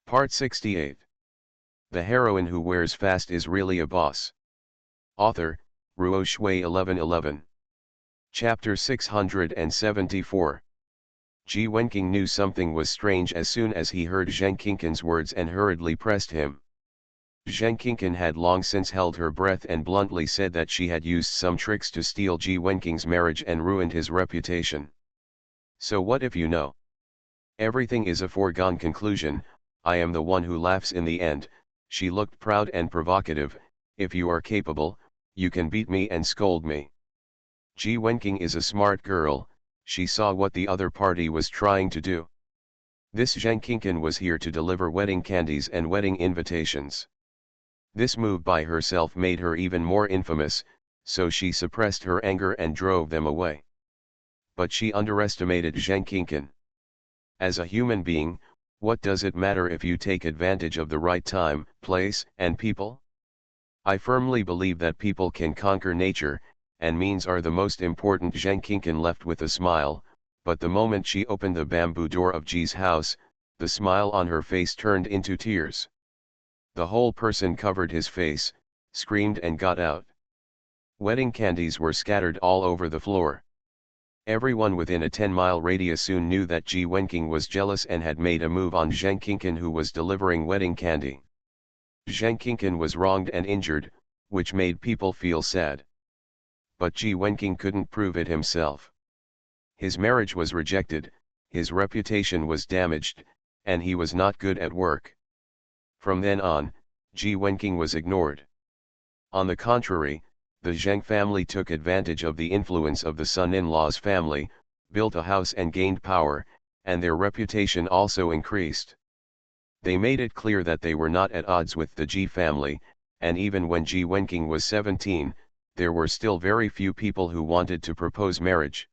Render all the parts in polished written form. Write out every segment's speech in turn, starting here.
Part 68. The heroine who wears fast is really a boss. Author, Ruo Shui 1111. Chapter 674. Ji Wenqing knew something was strange as soon as he heard Zheng Qingqin's words and hurriedly pressed him. Zheng Qingqin had long since held her breath and bluntly said that she had used some tricks to steal Ji Wenqing's marriage and ruined his reputation. So what if you know? Everything is a foregone conclusion. I am the one who laughs in the end. She looked proud and provocative. If you are capable, you can beat me and scold me. Ji Wenqing is a smart girl. She saw what the other party was trying to do. This Zheng Qingqin was here to deliver wedding candies and wedding invitations. This move by herself made her even more infamous, so she suppressed her anger and drove them away. But she underestimated Zheng Qingqin. As a human being, what does it matter if you take advantage of the right time, place, and people? I firmly believe that people can conquer nature, and means are the most important. Zheng Qingqin left with a smile, but the moment she opened the bamboo door of Ji's house, the smile on her face turned into tears. The whole person covered his face, screamed and got out. Wedding candies were scattered all over the floor. Everyone within a 10-mile radius soon knew that Ji Wenqing was jealous and had made a move on Zheng Qingqin, who was delivering wedding candy. Zheng Qingqin was wronged and injured, which made people feel sad. But Ji Wenqing couldn't prove it himself. His marriage was rejected, his reputation was damaged, and he was not good at work. From then on, Ji Wenqing was ignored. On the contrary, the Zheng family took advantage of the influence of the son-in-law's family, built a house and gained power, and their reputation also increased. They made it clear that they were not at odds with the Ji family, and even when Ji Wenqing was 17, there were still very few people who wanted to propose marriage.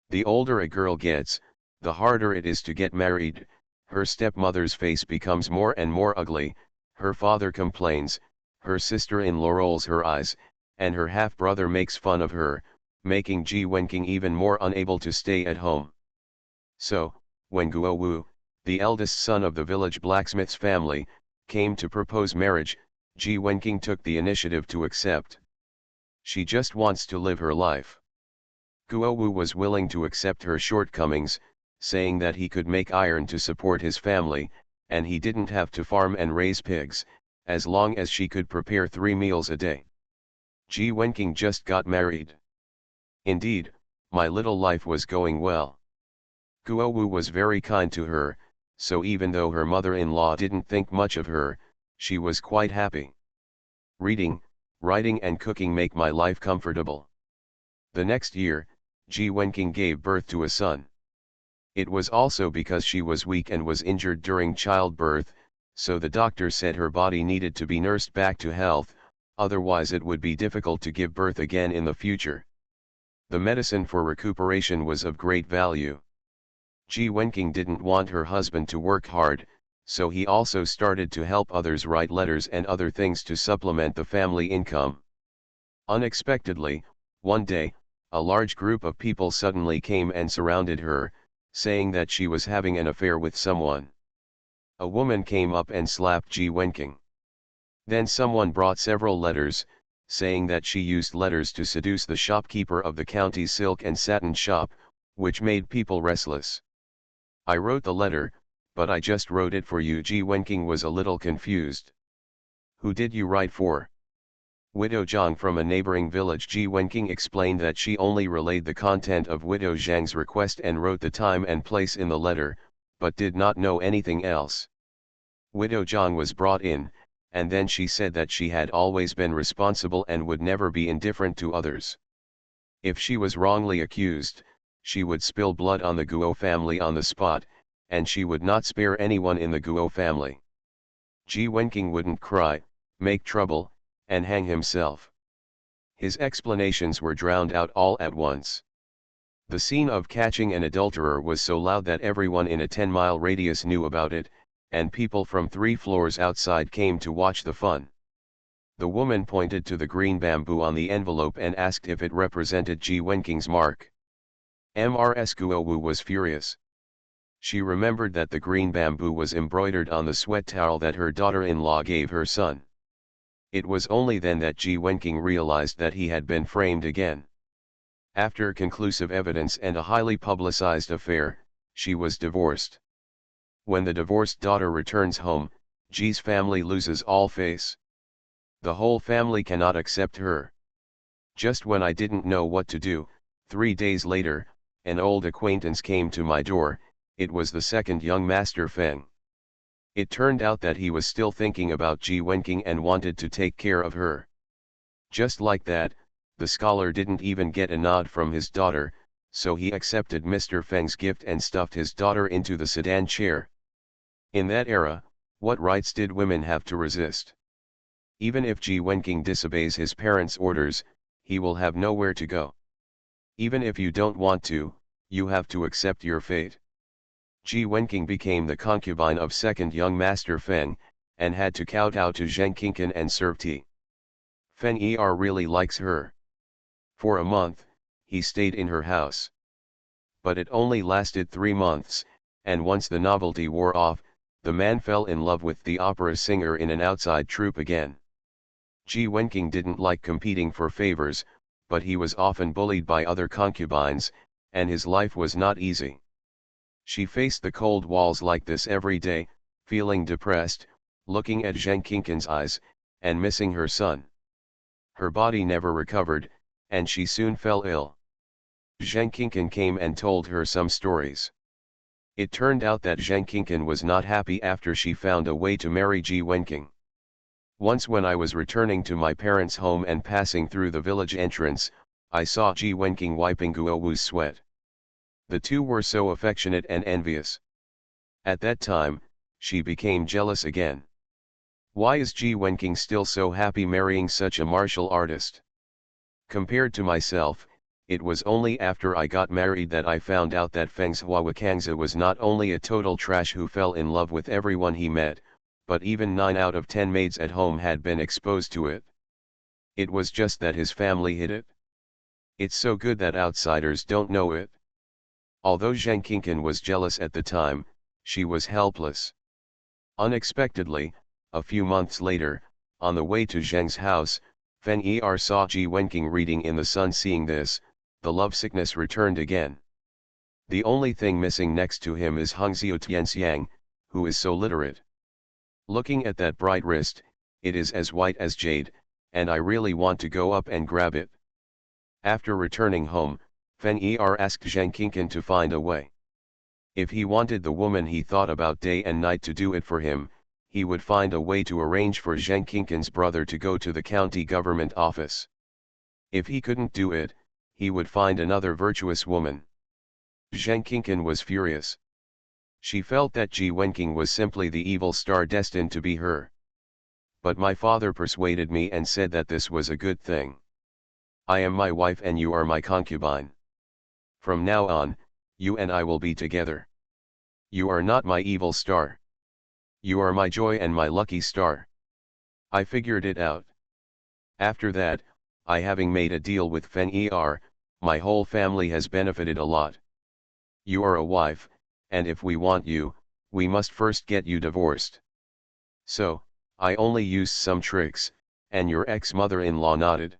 The older a girl gets, the harder it is to get married. Her stepmother's face becomes more and more ugly, her father complains, her sister-in-law rolls her eyes, and her half-brother makes fun of her, making Ji Wenqing even more unable to stay at home. So, when Guo Wu, the eldest son of the village blacksmith's family, came to propose marriage, Ji Wenqing took the initiative to accept. She just wants to live her life. Guo Wu was willing to accept her shortcomings, saying that he could make iron to support his family, and he didn't have to farm and raise pigs, as long as she could prepare 3 meals a day. Ji Wenqing just got married. Indeed, my little life was going well. Guo Wu was very kind to her, so even though her mother-in-law didn't think much of her, she was quite happy. Reading, writing and cooking make my life comfortable. The next year, Ji Wenqing gave birth to a son. It was also because she was weak and was injured during childbirth, so the doctor said her body needed to be nursed back to health, otherwise it would be difficult to give birth again in the future. The medicine for recuperation was of great value. Ji Wenqing didn't want her husband to work hard, so he also started to help others write letters and other things to supplement the family income. Unexpectedly, one day, a large group of people suddenly came and surrounded her, saying that she was having an affair with someone. A woman came up and slapped Ji Wenqing. Then someone brought several letters, saying that she used letters to seduce the shopkeeper of the county's silk and satin shop, which made people restless. I wrote the letter, but I just wrote it for you. Ji Wenqing was a little confused. Who did you write for? Widow Zhang from a neighboring village. Ji Wenqing explained that she only relayed the content of Widow Zhang's request and wrote the time and place in the letter, but did not know anything else. Widow Zhang was brought in, and then she said that she had always been responsible and would never be indifferent to others. If she was wrongly accused, she would spill blood on the Guo family on the spot, and she would not spare anyone in the Guo family. Ji Wenqing wouldn't cry, make trouble, and hang himself. His explanations were drowned out all at once. The scene of catching an adulterer was so loud that everyone in a 10-mile radius knew about it, and people from 3 floors outside came to watch the fun. The woman pointed to the green bamboo on the envelope and asked if it represented Ji Wenqing's mark. Mrs. Guo Wu was furious. She remembered that the green bamboo was embroidered on the sweat towel that her daughter-in-law gave her son. It was only then that Ji Wenking realized that he had been framed again. After conclusive evidence and a highly publicized affair, she was divorced. When the divorced daughter returns home, Ji's family loses all face. The whole family cannot accept her. Just when I didn't know what to do, 3 days later, an old acquaintance came to my door. It was the second young master Feng. It turned out that he was still thinking about Ji Wenking and wanted to take care of her. Just like that, the scholar didn't even get a nod from his daughter, so he accepted Mr. Feng's gift and stuffed his daughter into the sedan chair. In that era, what rights did women have to resist? Even if Ji Wenking disobeys his parents' orders, he will have nowhere to go. Even if you don't want to, you have to accept your fate. Ji Wenking became the concubine of second young master Feng, and had to kowtow to Zheng Qingqin and serve tea. Feng really likes her. For a month, he stayed in her house. But it only lasted 3 months, and once the novelty wore off, the man fell in love with the opera singer in an outside troupe again. Ji Wenking didn't like competing for favors, but he was often bullied by other concubines, and his life was not easy. She faced the cold walls like this every day, feeling depressed, looking at Zheng Qingqin's eyes, and missing her son. Her body never recovered, and she soon fell ill. Zheng Qingqin came and told her some stories. It turned out that Zheng Qingqin was not happy after she found a way to marry Ji Wenking. Once when I was returning to my parents' home and passing through the village entrance, I saw Ji Wenking wiping Guo Wu's sweat. The two were so affectionate and envious. At that time, she became jealous again. Why is Ji Wenking still so happy marrying such a martial artist? Compared to myself, it was only after I got married that I found out that Feng Huawakangzi was not only a total trash who fell in love with everyone he met, but even 9 out of 10 maids at home had been exposed to it. It was just that his family hid it. It's so good that outsiders don't know it. Although Zheng Qingqin was jealous at the time, she was helpless. Unexpectedly, a few months later, on the way to Zheng's house, Feng saw Ji Wenking reading in the sun. Seeing this, the lovesickness returned again. The only thing missing next to him is Hongxiu Tianxiang, who is so literate. Looking at that bright wrist, it is as white as jade, and I really want to go up and grab it. After returning home, Feng asked Zheng Qingqin to find a way. If he wanted the woman he thought about day and night to do it for him, he would find a way to arrange for Zheng Qingqin's brother to go to the county government office. If he couldn't do it, he would find another virtuous woman. Zheng Qingqin was furious. She felt that Ji Wenking was simply the evil star destined to be her. But my father persuaded me and said that this was a good thing. I am my wife and you are my concubine. From now on, you and I will be together. You are not my evil star. You are my joy and my lucky star. I figured it out. After that, I having made a deal with Feng my whole family has benefited a lot. You are a wife, and if we want you, we must first get you divorced. So, I only used some tricks, and your ex-mother-in-law nodded.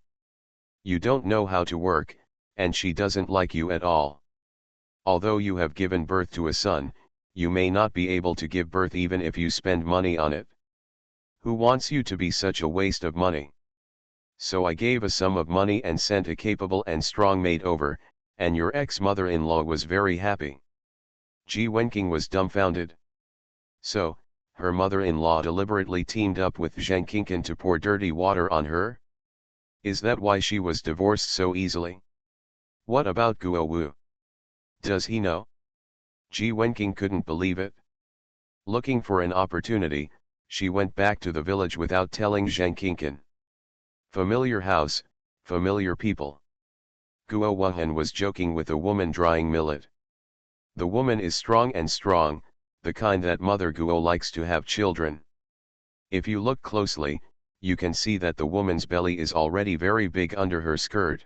You don't know how to work, and she doesn't like you at all. Although you have given birth to a son, you may not be able to give birth even if you spend money on it. Who wants you to be such a waste of money? So I gave a sum of money and sent a capable and strong maid over, and your ex-mother-in-law was very happy. Ji Wenking was dumbfounded. So, her mother-in-law deliberately teamed up with Zheng Qingqin to pour dirty water on her? Is that why she was divorced so easily? What about Guo Wu? Does he know? Ji Wenking couldn't believe it. Looking for an opportunity, she went back to the village without telling Zheng Qingqin. Familiar house, familiar people. Guo Wuhan was joking with a woman drying millet. The woman is strong, the kind that Mother Guo likes to have children. If you look closely, you can see that the woman's belly is already very big under her skirt.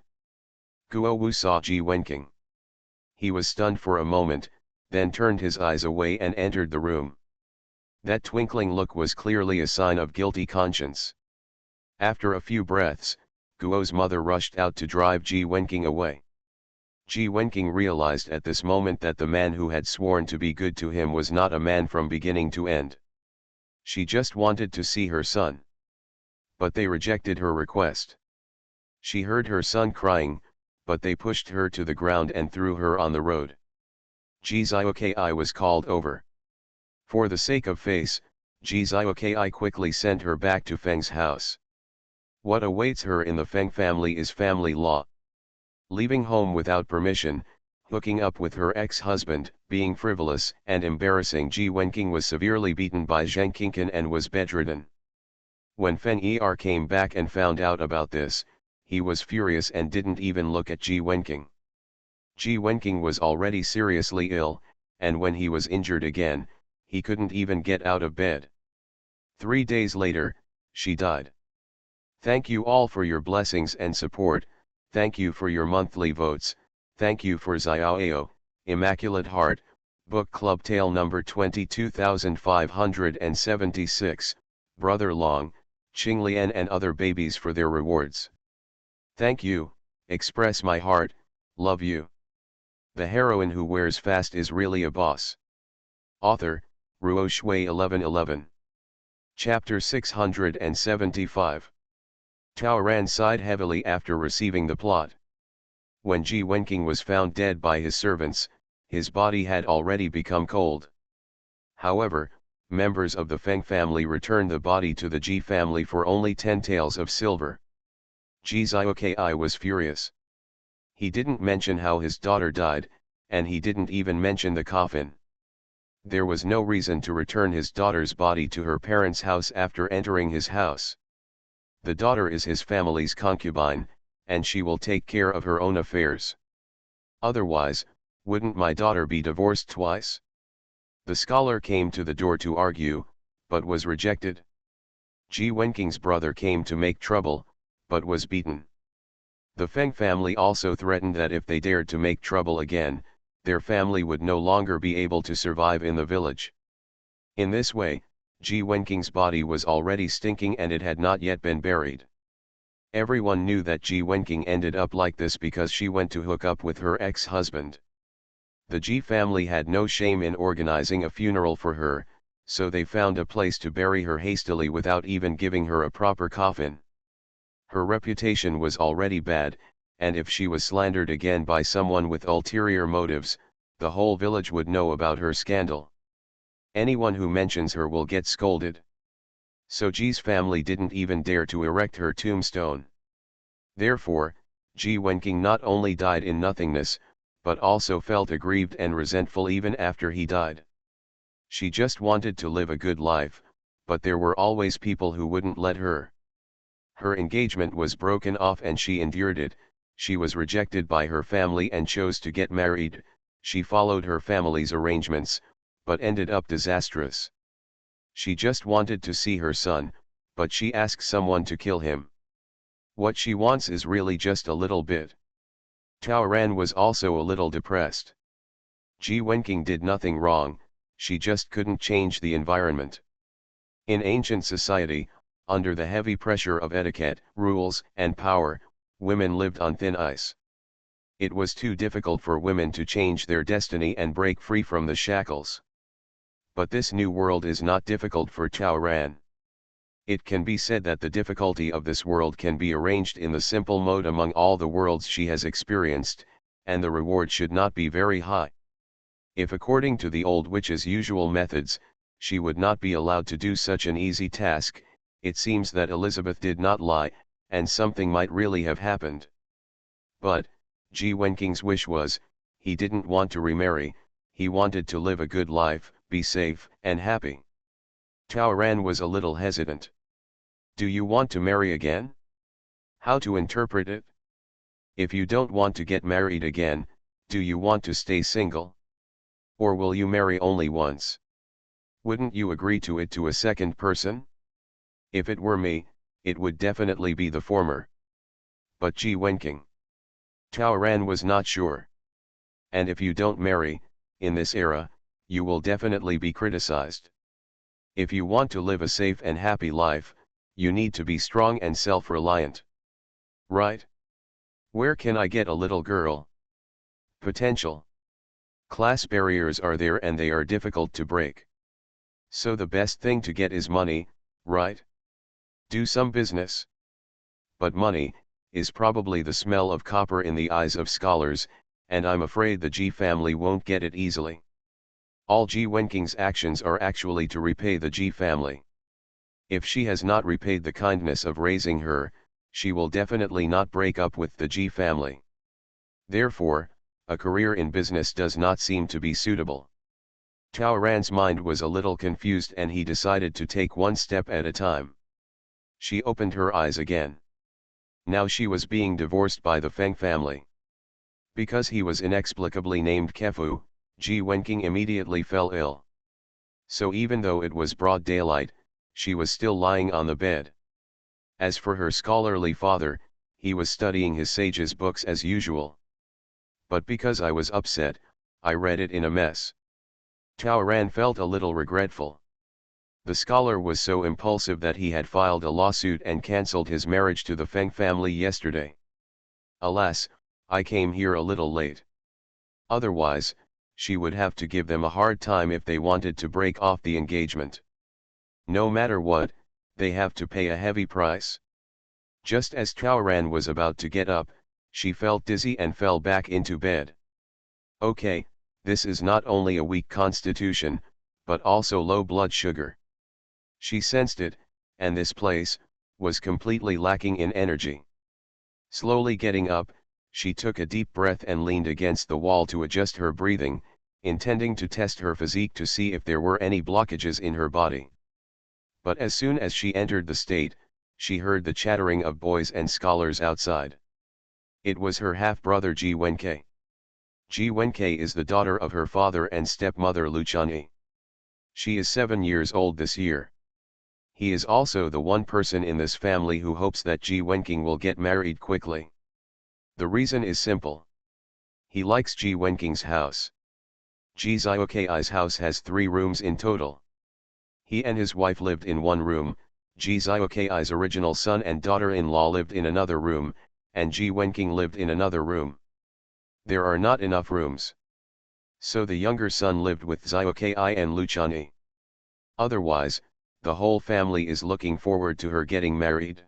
Guo Wu saw Ji Wenking. He was stunned for a moment, then turned his eyes away and entered the room. That twinkling look was clearly a sign of guilty conscience. After a few breaths, Guo's mother rushed out to drive Ji Wenqing away. Ji Wenqing realized at this moment that the man who had sworn to be good to him was not a man from beginning to end. She just wanted to see her son. But they rejected her request. She heard her son crying, but they pushed her to the ground and threw her on the road. Ji Zioki was called over. For the sake of face, Ji Zioki quickly sent her back to Feng's house. What awaits her in the Feng family is family law. Leaving home without permission, hooking up with her ex-husband, being frivolous and embarrassing, Ji Wenqing was severely beaten by Zheng Qingqin and was bedridden. When Feng came back and found out about this, he was furious and didn't even look at Ji Wenqing. Ji Wenqing was already seriously ill, and when he was injured again, he couldn't even get out of bed. 3 days later, she died. Thank you all for your blessings and support. Thank you for your monthly votes. Thank you for Xiaoao, Immaculate Heart, Book Club Tale number 22576, Brother Long, Qinglian and other babies for their rewards. Thank you, express my heart, love you. The heroine who wears fast is really a boss. Author, Ruo Shui 1111. Chapter 675. Tao Ran sighed heavily after receiving the plot. When Ji Wenqing was found dead by his servants, his body had already become cold. However, members of the Feng family returned the body to the Ji family for only 10 taels of silver. Ji Zioki was furious. He didn't mention how his daughter died, and he didn't even mention the coffin. There was no reason to return his daughter's body to her parents' house after entering his house. The daughter is his family's concubine, and she will take care of her own affairs. Otherwise, wouldn't my daughter be divorced twice? The scholar came to the door to argue, but was rejected. Ji Wenqing's brother came to make trouble, but was beaten. The Feng family also threatened that if they dared to make trouble again, their family would no longer be able to survive in the village. In this way, Ji Wenqing's body was already stinking and it had not yet been buried. Everyone knew that Ji Wenqing ended up like this because she went to hook up with her ex-husband. The Ji family had no shame in organizing a funeral for her, so they found a place to bury her hastily without even giving her a proper coffin. Her reputation was already bad, and if she was slandered again by someone with ulterior motives, the whole village would know about her scandal. Anyone who mentions her will get scolded. So Ji's family didn't even dare to erect her tombstone. Therefore, Ji Wenqing not only died in nothingness, but also felt aggrieved and resentful even after he died. She just wanted to live a good life, but there were always people who wouldn't let her. Her engagement was broken off and she endured it. She was rejected by her family and chose to get married. She followed her family's arrangements, but ended up disastrous. She just wanted to see her son, but she asked someone to kill him. What she wants is really just a little bit. Tao Ran was also a little depressed. Ji Wenqing did nothing wrong, she just couldn't change the environment. In ancient society, under the heavy pressure of etiquette, rules, and power, women lived on thin ice. It was too difficult for women to change their destiny and break free from the shackles. But this new world is not difficult for Tao Ran. It can be said that the difficulty of this world can be arranged in the simple mode among all the worlds she has experienced, and the reward should not be very high. If according to the old witch's usual methods, she would not be allowed to do such an easy task, it seems that Elizabeth did not lie, and something might really have happened. But, Ji Wenqing's wish was, he didn't want to remarry, he wanted to live a good life, be safe and happy. Tao Ran was a little hesitant. Do you want to marry again? How to interpret it? If you don't want to get married again, do you want to stay single? Or will you marry only once? Wouldn't you agree to it to a second person? If it were me, it would definitely be the former. But Ji Wenqing. Tao Ran was not sure. And if you don't marry, in this era, you will definitely be criticized. If you want to live a safe and happy life, you need to be strong and self-reliant. Right? Where can I get a little girl? Potential. Class barriers are there and they are difficult to break. So the best thing to get is money, right? Do some business. But money is probably the smell of copper in the eyes of scholars, and I'm afraid the G family won't get it easily. All Ji Wenking's actions are actually to repay the Ji family. If she has not repaid the kindness of raising her, she will definitely not break up with the Ji family. Therefore, a career in business does not seem to be suitable. Tao Ran's mind was a little confused and he decided to take one step at a time. She opened her eyes again. Now she was being divorced by the Feng family. Because he was inexplicably named Kefu, Ji Wenking immediately fell ill. So even though it was broad daylight, she was still lying on the bed. As for her scholarly father, he was studying his sage's books as usual. But because I was upset, I read it in a mess. Tao Ran felt a little regretful. The scholar was so impulsive that he had filed a lawsuit and cancelled his marriage to the Feng family yesterday. Alas, I came here a little late. Otherwise, she would have to give them a hard time if they wanted to break off the engagement. No matter what, they have to pay a heavy price. Just as Tao Ran was about to get up, she felt dizzy and fell back into bed. Okay, this is not only a weak constitution, but also low blood sugar. She sensed it, and this place was completely lacking in energy. Slowly getting up, she took a deep breath and leaned against the wall to adjust her breathing, intending to test her physique to see if there were any blockages in her body. But as soon as she entered the state, she heard the chattering of boys and scholars outside. It was her half-brother Ji Wenke. Ji Wenke is the daughter of her father and stepmother Lu Chunyi. She is 7 years old this year. He is also the one person in this family who hopes that Ji Wenking will get married quickly. The reason is simple. He likes Ji Wenking's house. Ji Xiaokei's house has 3 rooms in total. He and his wife lived in one room, Ji Xiaokei's original son and daughter-in-law lived in another room, and Ji Wenking lived in another room. There are not enough rooms. So the younger son lived with Xiaokei and Lu Chunyi. Otherwise, the whole family is looking forward to her getting married.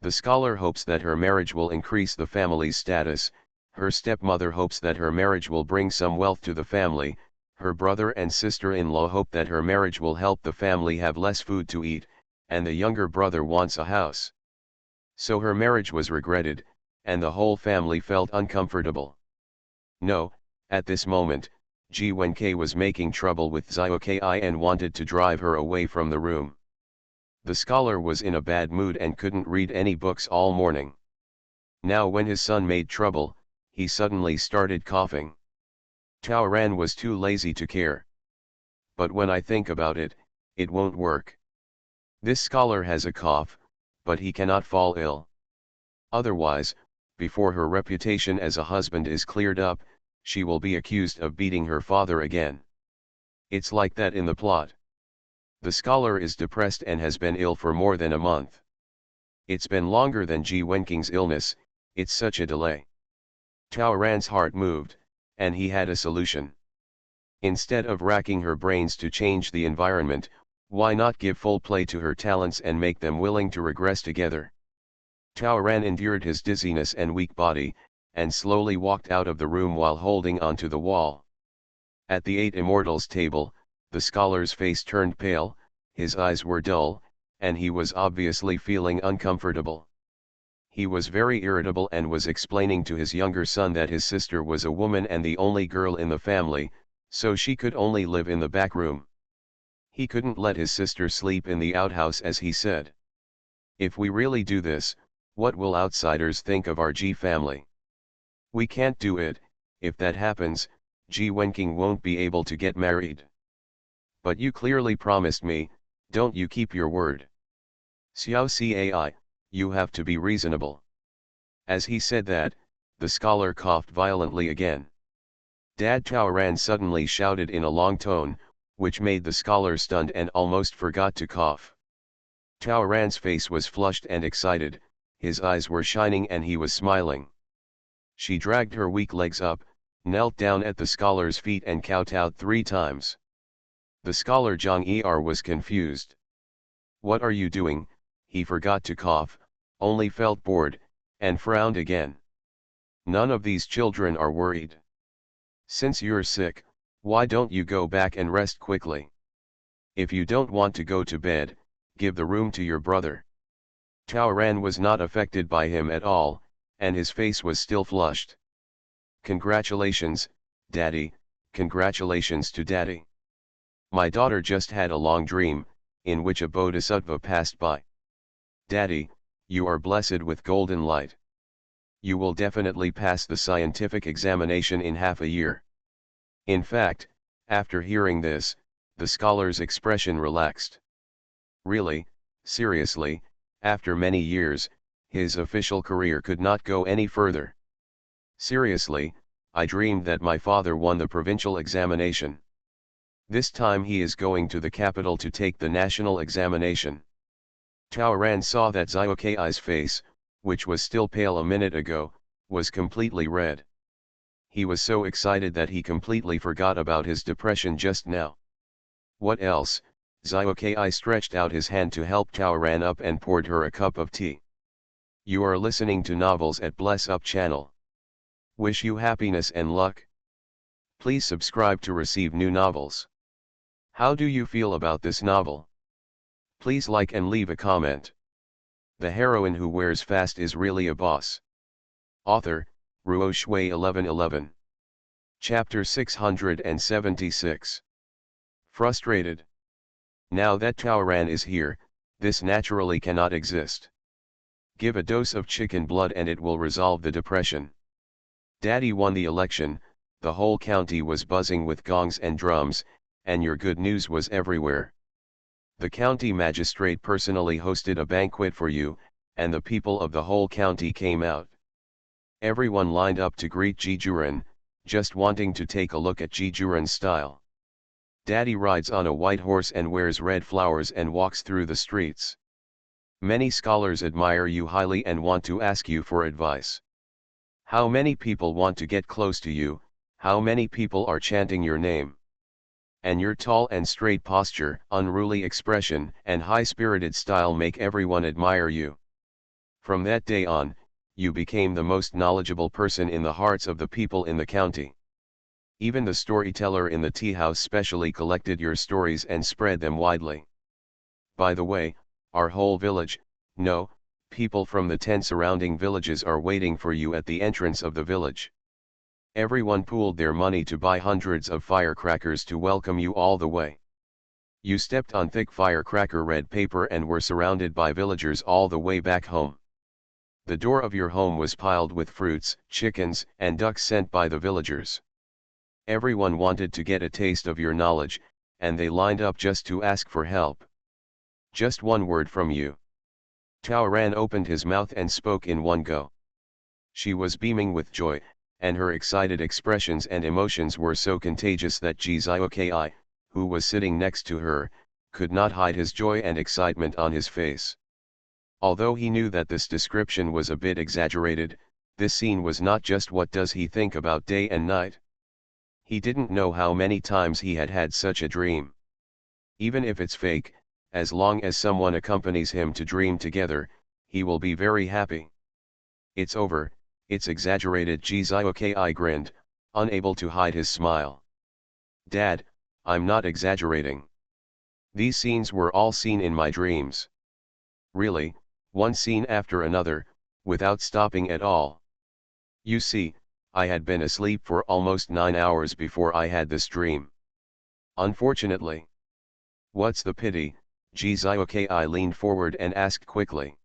The scholar hopes that her marriage will increase the family's status, her stepmother hopes that her marriage will bring some wealth to the family, her brother and sister-in-law hope that her marriage will help the family have less food to eat, and the younger brother wants a house. So her marriage was regretted, and the whole family felt uncomfortable. No, at this moment, Ji Wenke was making trouble with Xiaokei and wanted to drive her away from the room. The scholar was in a bad mood and couldn't read any books all morning. Now when his son made trouble, he suddenly started coughing. Tao Ran was too lazy to care. But when I think about it, it won't work. This scholar has a cough, but he cannot fall ill. Otherwise, before her reputation as a husband is cleared up, she will be accused of beating her father again. It's like that in the plot. The scholar is depressed and has been ill for more than a month. It's been longer than Ji Wenking's illness, it's such a delay. Tao Ran's heart moved, and he had a solution. Instead of racking her brains to change the environment, why not give full play to her talents and make them willing to regress together? Tao Ran endured his dizziness and weak body, and slowly walked out of the room while holding onto the wall. At the 8 Immortals table, the scholar's face turned pale, his eyes were dull, and he was obviously feeling uncomfortable. He was very irritable and was explaining to his younger son that his sister was a woman and the only girl in the family, so she could only live in the back room. He couldn't let his sister sleep in the outhouse as he said. If we really do this, what will outsiders think of our Ji family? We can't do it. If that happens, Ji Wenking won't be able to get married. But you clearly promised me, don't you keep your word? Xiao Cai, you have to be reasonable. As he said that, the scholar coughed violently again. Dad, Taoran suddenly shouted in a long tone, which made the scholar stunned and almost forgot to cough. Taoran's face was flushed and excited, his eyes were shining and he was smiling. She dragged her weak legs up, knelt down at the scholar's feet and kowtowed 3 times. The scholar Zhang Er was confused. "What are you doing?" He forgot to cough, only felt bored, and frowned again. "None of these children are worried. Since you're sick, why don't you go back and rest quickly? If you don't want to go to bed, give the room to your brother." Taoran was not affected by him at all, and his face was still flushed. "Congratulations, Daddy, congratulations to Daddy. My daughter just had a long dream, in which a bodhisattva passed by. Daddy, you are blessed with golden light. You will definitely pass the scientific examination in half a year." In fact, after hearing this, the scholar's expression relaxed. Really, seriously, after many years, his official career could not go any further. "Seriously, I dreamed that my father won the provincial examination. This time he is going to the capital to take the national examination." Taoran saw that Xiaokei's face, which was still pale a minute ago, was completely red. He was so excited that he completely forgot about his depression just now. "What else?" Xiaokei stretched out his hand to help Taoran up and poured her a cup of tea. "You are listening to Novels at Bless Up channel. Wish you happiness and luck. Please subscribe to receive new novels. How do you feel about this novel? Please like and leave a comment. The heroine who wears fast is really a boss." Author, Ruo Shui 1111. Chapter 676. Frustrated. Now that Taoran is here, this naturally cannot exist. Give a dose of chicken blood and it will resolve the depression. Daddy won the election, the whole county was buzzing with gongs and drums, and your good news was everywhere. The county magistrate personally hosted a banquet for you, and the people of the whole county came out. Everyone lined up to greet Jijuran, just wanting to take a look at Jijuran's style. Daddy rides on a white horse and wears red flowers and walks through the streets. Many scholars admire you highly and want to ask you for advice. How many people want to get close to you, how many people are chanting your name? And your tall and straight posture, unruly expression, and high-spirited style make everyone admire you. From that day on, you became the most knowledgeable person in the hearts of the people in the county. Even the storyteller in the tea house specially collected your stories and spread them widely. By the way, our whole village, no, people from the 10 surrounding villages are waiting for you at the entrance of the village. Everyone pooled their money to buy hundreds of firecrackers to welcome you all the way. You stepped on thick firecracker red paper and were surrounded by villagers all the way back home. The door of your home was piled with fruits, chickens, and ducks sent by the villagers. Everyone wanted to get a taste of your knowledge, and they lined up just to ask for help. Just one word from you. Taoran opened his mouth and spoke in one go. She was beaming with joy, and her excited expressions and emotions were so contagious that Ji Xiaokei, who was sitting next to her, could not hide his joy and excitement on his face. Although he knew that this description was a bit exaggerated, this scene was not just what does he think about day and night. He didn't know how many times he had had such a dream. Even if it's fake, as long as someone accompanies him to dream together, he will be very happy. It's over, it's exaggerated. Ji Xiaokei grinned, unable to hide his smile. Dad, I'm not exaggerating. These scenes were all seen in my dreams. Really, one scene after another, without stopping at all. You see, I had been asleep for almost 9 hours before I had this dream. Unfortunately. What's the pity? Ji Xiaokei leaned forward and asked quickly.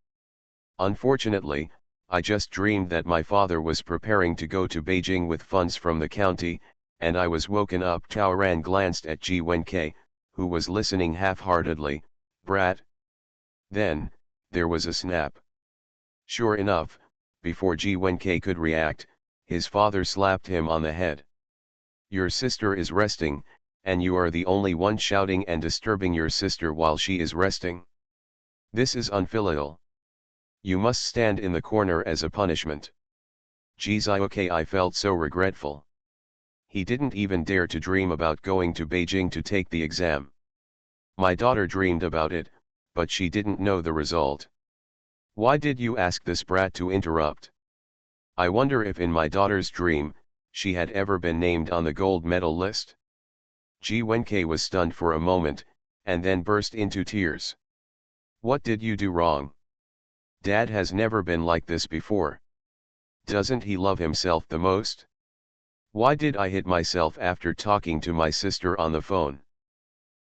Unfortunately, I just dreamed that my father was preparing to go to Beijing with funds from the county, and I was woken up. Taoran glanced at Ji Wenkei, who was listening half-heartedly. Brat. Then, there was a snap. Sure enough, before Ji Wenkei could react, his father slapped him on the head. Your sister is resting, and you are the only one shouting and disturbing your sister while she is resting. This is unfilial. You must stand in the corner as a punishment. Geez, I felt so regretful. He didn't even dare to dream about going to Beijing to take the exam. My daughter dreamed about it, but she didn't know the result. Why did you ask this brat to interrupt? I wonder if in my daughter's dream, she had ever been named on the gold medal list. Ji Wenke was stunned for a moment, and then burst into tears. What did you do wrong? Dad has never been like this before. Doesn't he love himself the most? Why did I hit myself after talking to my sister on the phone?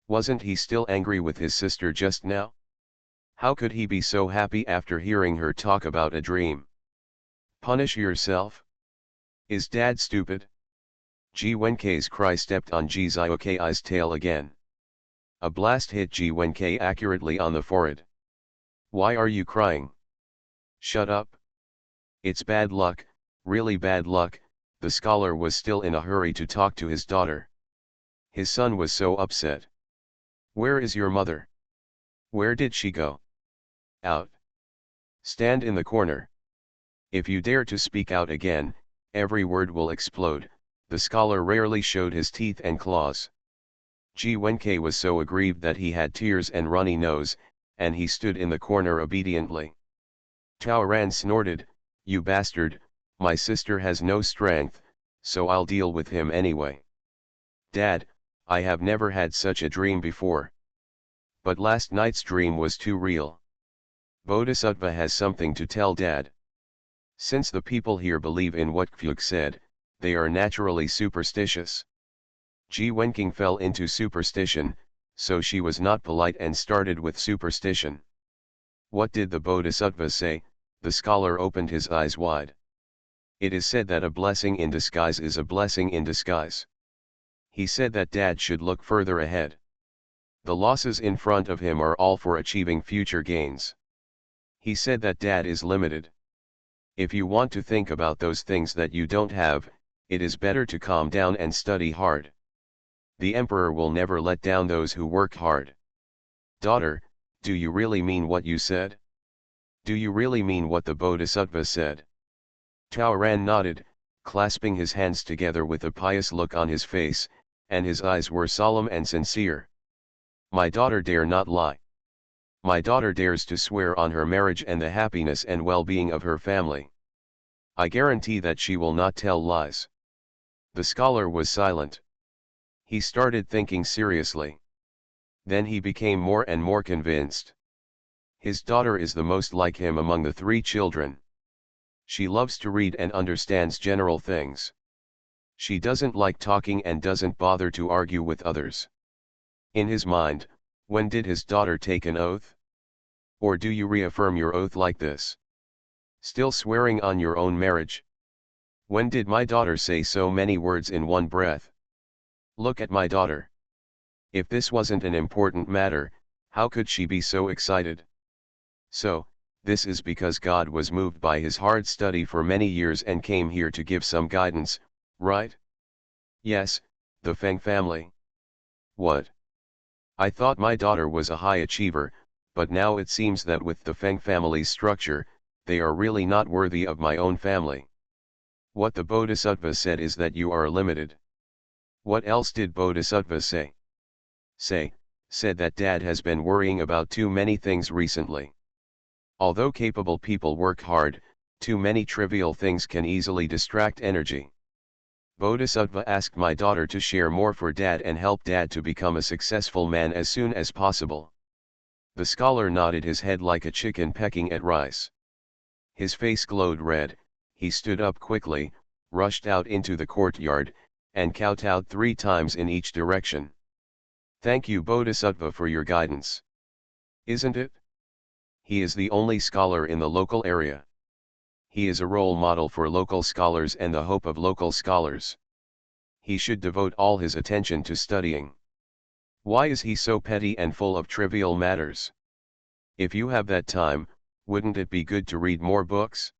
Wasn't he still angry with his sister just now? How could he be so happy after hearing her talk about a dream? Punish yourself? Is Dad stupid? Ji Wenke's cry stepped on Ji Ziokei's tail again. A blast hit Ji Wenke accurately on the forehead. Why are you crying? Shut up. It's bad luck, really bad luck. The scholar was still in a hurry to talk to his daughter. His son was so upset. Where is your mother? Where did she go? Out. Stand in the corner. If you dare to speak out again, every word will explode. The scholar rarely showed his teeth and claws. Ji Wenke was so aggrieved that he had tears and runny nose, and he stood in the corner obediently. Tao Ran snorted, "You bastard, my sister has no strength, so I'll deal with him anyway." Dad, I have never had such a dream before. But last night's dream was too real. Bodhisattva has something to tell Dad. Since the people here believe in what Kyuk said, they are naturally superstitious. Ji Wenking fell into superstition, so she was not polite and started with superstition. What did the Bodhisattva say? The scholar opened his eyes wide. It is said that a blessing in disguise is a blessing in disguise. He said that Dad should look further ahead. The losses in front of him are all for achieving future gains. He said that Dad is limited. If you want to think about those things that you don't have, it is better to calm down and study hard. The emperor will never let down those who work hard. Daughter, do you really mean what you said? Do you really mean what the Bodhisattva said? Tao Ran nodded, clasping his hands together with a pious look on his face, and his eyes were solemn and sincere. My daughter dare not lie. My daughter dares to swear on her marriage and the happiness and well-being of her family. I guarantee that she will not tell lies. The scholar was silent. He started thinking seriously. Then he became more and more convinced. His daughter is the most like him among the 3 children. She loves to read and understands general things. She doesn't like talking and doesn't bother to argue with others. In his mind, when did his daughter take an oath? Or do you reaffirm your oath like this? Still swearing on your own marriage? When did my daughter say so many words in one breath? Look at my daughter. If this wasn't an important matter, how could she be so excited? So, this is because God was moved by his hard study for many years and came here to give some guidance, right? Yes, the Feng family. What? I thought my daughter was a high achiever, but now it seems that with the Feng family's structure, they are really not worthy of my own family. What the Bodhisattva said is that you are limited. What else did Bodhisattva say? Said that Dad has been worrying about too many things recently. Although capable people work hard, too many trivial things can easily distract energy. Bodhisattva asked my daughter to share more for Dad and help Dad to become a successful man as soon as possible. The scholar nodded his head like a chicken pecking at rice. His face glowed red, he stood up quickly, rushed out into the courtyard, and kowtowed 3 times in each direction. Thank you Bodhisattva for your guidance. Isn't it? He is the only scholar in the local area. He is a role model for local scholars and the hope of local scholars. He should devote all his attention to studying. Why is he so petty and full of trivial matters? If you have that time, wouldn't it be good to read more books?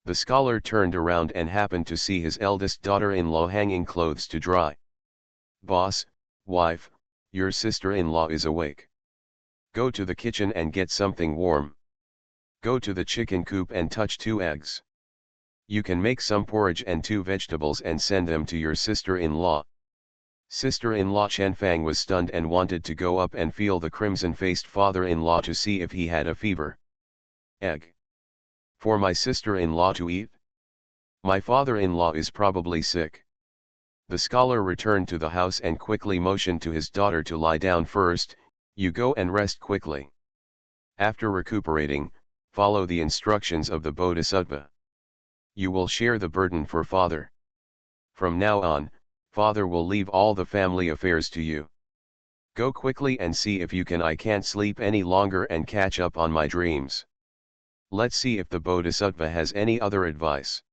The scholar turned around and happened to see his eldest daughter-in-law hanging clothes to dry. "Boss, wife, your sister-in-law is awake. Go to the kitchen and get something warm. Go to the chicken coop and touch 2 eggs. You can make some porridge and 2 vegetables and send them to your sister-in-law." Sister-in-law Chen Fang was stunned and wanted to go up and feel the crimson-faced father-in-law to see if he had a fever. "Egg? For my sister-in-law to eat? My father-in-law is probably sick." The scholar returned to the house and quickly motioned to his daughter to lie down first. "You go and rest quickly. After recuperating, follow the instructions of the Bodhisattva. You will share the burden for father. From now on, father will leave all the family affairs to you. Go quickly and see if you can. I can't sleep any longer and catch up on my dreams." Let's see if the Bodhisattva has any other advice.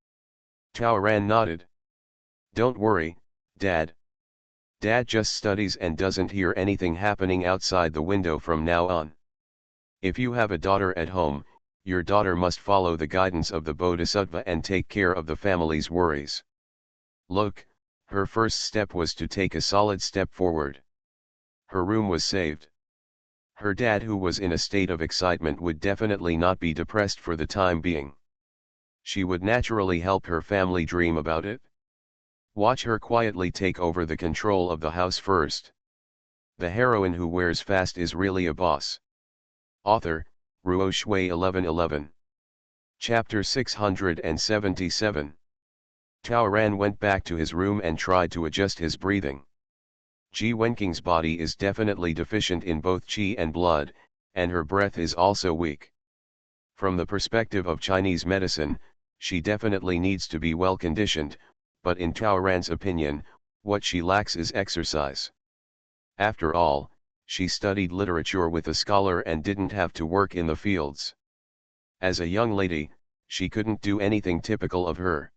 Tao Ran nodded. "Don't worry, Dad. Dad just studies and doesn't hear anything happening outside the window from now on. If you have a daughter at home, your daughter must follow the guidance of the Bodhisattva and take care of the family's worries. Look, her first step was to take a solid step forward. Her room was saved. Her dad, who was in a state of excitement, would definitely not be depressed for the time being. She would naturally help her family dream about it. Watch her quietly take over the control of the house first. The heroine who wears fast is really a boss." Author, Ruo Shui 1111. Chapter 677. Tao Ran went back to his room and tried to adjust his breathing. Ji Wenking's body is definitely deficient in both qi and blood, and her breath is also weak. From the perspective of Chinese medicine, she definitely needs to be well conditioned, but in Tao Ran's opinion, what she lacks is exercise. After all, she studied literature with a scholar and didn't have to work in the fields. As a young lady, she couldn't do anything typical of her.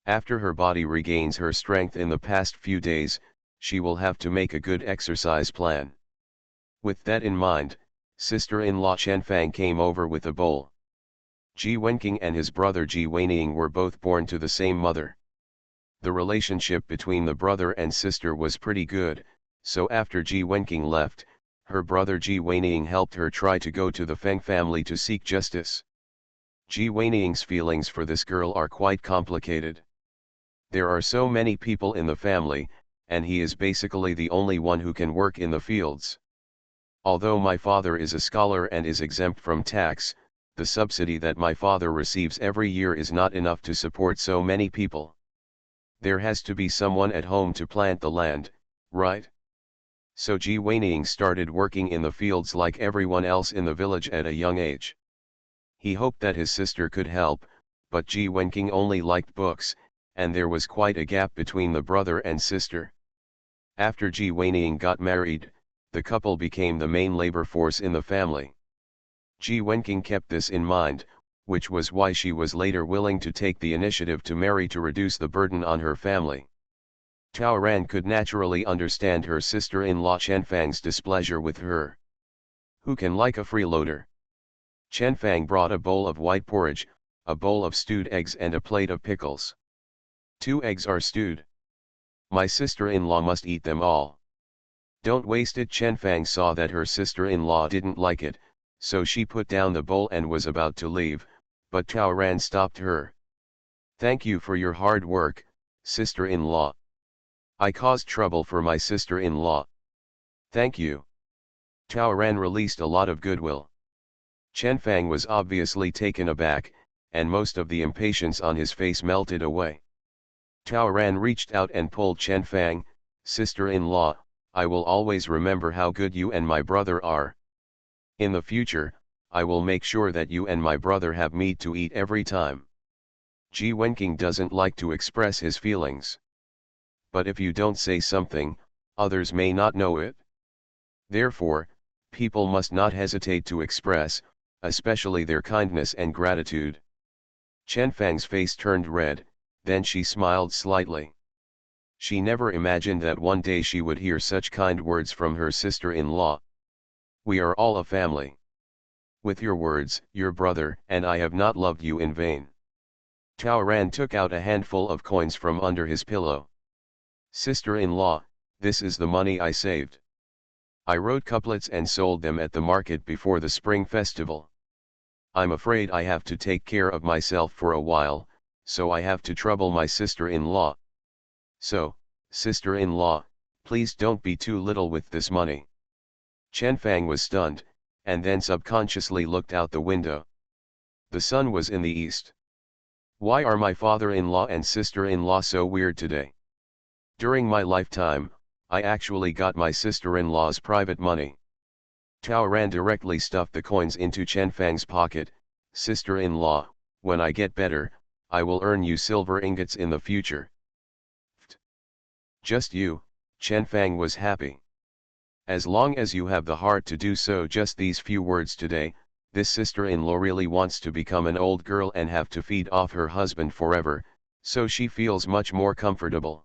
After her body regains her strength in the past few days, she will have to make a good exercise plan. With that in mind, sister-in-law Chen Fang came over with a bowl. Ji Wenqing and his brother Ji Weining were both born to the same mother. The relationship between the brother and sister was pretty good, so after Ji Wenqing left, her brother Ji Weining helped her try to go to the Feng family to seek justice. Ji Weining's feelings for this girl are quite complicated. There are so many people in the family, and he is basically the only one who can work in the fields. Although my father is a scholar and is exempt from tax, the subsidy that my father receives every year is not enough to support so many people. There has to be someone at home to plant the land, right? So Ji Weining started working in the fields like everyone else in the village at a young age. He hoped that his sister could help, but Ji Wenqing only liked books, and there was quite a gap between the brother and sister. After Ji Weining got married, the couple became the main labor force in the family. Ji Wenqing kept this in mind, which was why she was later willing to take the initiative to marry to reduce the burden on her family. Tao Ran could naturally understand her sister-in-law Chen Fang's displeasure with her. Who can like a freeloader? Chen Fang brought a bowl of white porridge, a bowl of stewed eggs and a plate of pickles. 2 eggs are stewed. My sister-in-law must eat them all. Don't waste it. Chen Fang saw that her sister-in-law didn't like it, so she put down the bowl and was about to leave, but Tao Ran stopped her. Thank you for your hard work, sister-in-law. I caused trouble for my sister-in-law. Thank you. Tao Ran released a lot of goodwill. Chen Fang was obviously taken aback, and most of the impatience on his face melted away. Tao Ran reached out and pulled Chen Fang. Sister-in-law, I will always remember how good you and my brother are. In the future, I will make sure that you and my brother have meat to eat every time. Ji Wenqing doesn't like to express his feelings. But if you don't say something, others may not know it. Therefore, people must not hesitate to express, especially their kindness and gratitude. Chen Fang's face turned red, then she smiled slightly. She never imagined that one day she would hear such kind words from her sister-in-law. We are all a family. With your words, your brother and I have not loved you in vain. Tao Ran took out a handful of coins from under his pillow. Sister-in-law, this is the money I saved. I wrote couplets and sold them at the market before the spring festival. I'm afraid I have to take care of myself for a while, so I have to trouble my sister-in-law. So, sister-in-law, please don't be too little with this money. Chen Fang was stunned, and then subconsciously looked out the window. The sun was in the east. Why are my father-in-law and sister-in-law so weird today? During my lifetime, I actually got my sister-in-law's private money. Tao Ran directly stuffed the coins into Chen Fang's pocket. Sister-in-law, when I get better, I will earn you silver ingots in the future. Just you, Chen Fang was happy. As long as you have the heart to do so, just these few words today, this sister-in-law really wants to become an old girl and have to feed off her husband forever, so she feels much more comfortable.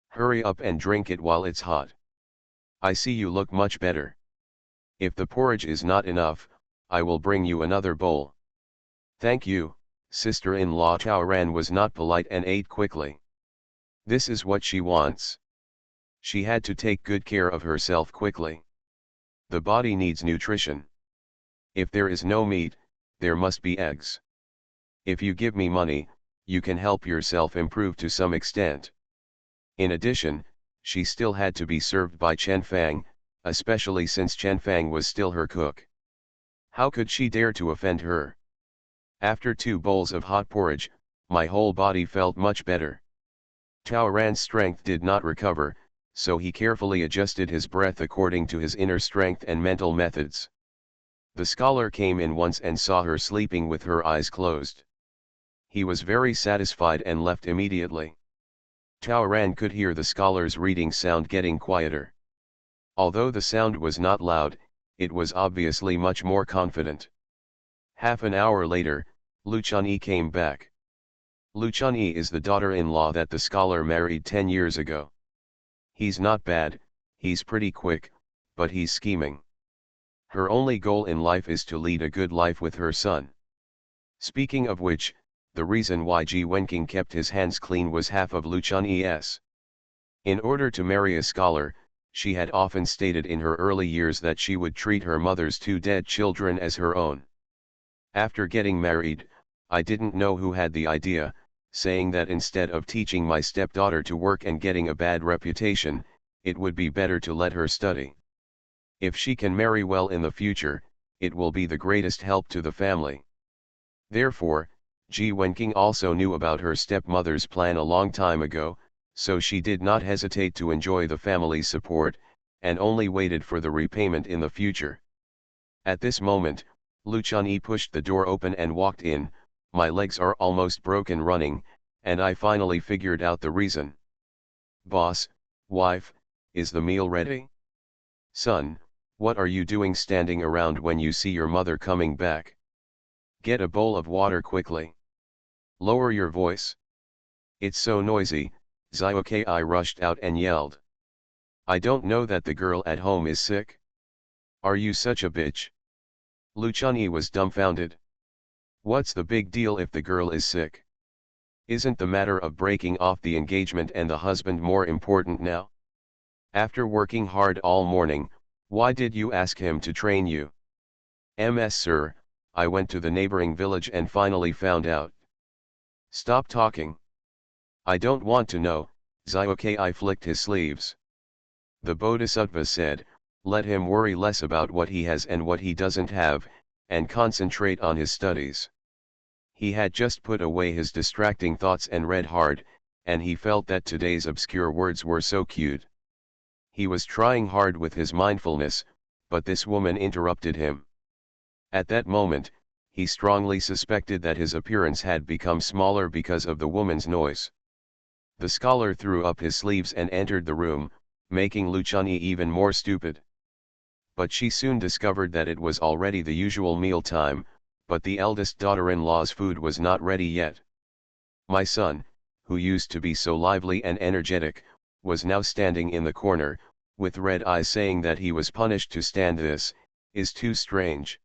Hurry up and drink it while it's hot. I see you look much better. If the porridge is not enough, I will bring you another bowl. Thank you, sister-in-law. Tao Ran was not polite and ate quickly. This is what she wants. She had to take good care of herself quickly. The body needs nutrition. If there is no meat, there must be eggs. If you give me money, you can help yourself improve to some extent. In addition, she still had to be served by Chen Fang, especially since Chen Fang was still her cook. How could she dare to offend her? After 2 bowls of hot porridge, my whole body felt much better. Tao Ran's strength did not recover, so he carefully adjusted his breath according to his inner strength and mental methods. The scholar came in once and saw her sleeping with her eyes closed. He was very satisfied and left immediately. Tao Ran could hear the scholar's reading sound getting quieter. Although the sound was not loud, it was obviously much more confident. Half an hour later, Lu Chunyi came back. Lu Chunyi is the daughter-in-law that the scholar married 10 years ago. He's not bad, he's pretty quick, but he's scheming. Her only goal in life is to lead a good life with her son. Speaking of which, the reason why Ji Wenqing kept his hands clean was half of Lu Chunyi's. In order to marry a scholar, she had often stated in her early years that she would treat her mother's 2 dead children as her own. After getting married, I didn't know who had the idea, saying that instead of teaching my stepdaughter to work and getting a bad reputation, it would be better to let her study. If she can marry well in the future, it will be the greatest help to the family. Therefore, Ji Wenqing also knew about her stepmother's plan a long time ago, so she did not hesitate to enjoy the family's support, and only waited for the repayment in the future. At this moment, Lu Chunyi pushed the door open and walked in. My legs are almost broken running, and I finally figured out the reason. Boss, wife, is the meal ready? Son, what are you doing standing around when you see your mother coming back? Get a bowl of water quickly. Lower your voice. It's so noisy. Xiaokai rushed out and yelled. I don't know that the girl at home is sick. Are you such a bitch? Lu Chunyi was dumbfounded. What's the big deal if the girl is sick? Isn't the matter of breaking off the engagement and the husband more important now? After working hard all morning, why did you ask him to train you? Ms. Sir, I went to the neighboring village and finally found out. Stop talking. I don't want to know. Xiaokai flicked his sleeves. The Bodhisattva said, let him worry less about what he has and what he doesn't have, and concentrate on his studies. He had just put away his distracting thoughts and read hard, and he felt that today's obscure words were so cute. He was trying hard with his mindfulness, but this woman interrupted him. At that moment, he strongly suspected that his appearance had become smaller because of the woman's noise. The scholar threw up his sleeves and entered the room, making Lu Chunyi even more stupid. But she soon discovered that it was already the usual meal time, but the eldest daughter-in-law's food was not ready yet. My son, who used to be so lively and energetic, was now standing in the corner, with red eyes, saying that he was punished to stand. This is too strange.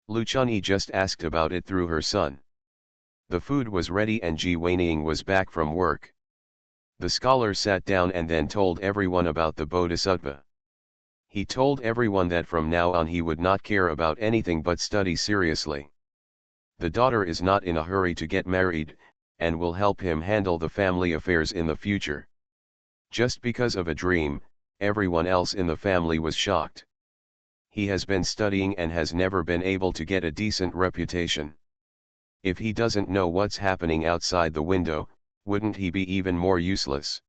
Lu Chunyi just asked about it through her son. The food was ready and Ji Weining was back from work. The scholar sat down and then told everyone about the Bodhisattva. He told everyone that from now on he would not care about anything but study seriously. The daughter is not in a hurry to get married, and will help him handle the family affairs in the future. Just because of a dream, everyone else in the family was shocked. He has been studying and has never been able to get a decent reputation. If he doesn't know what's happening outside the window, wouldn't he be even more useless?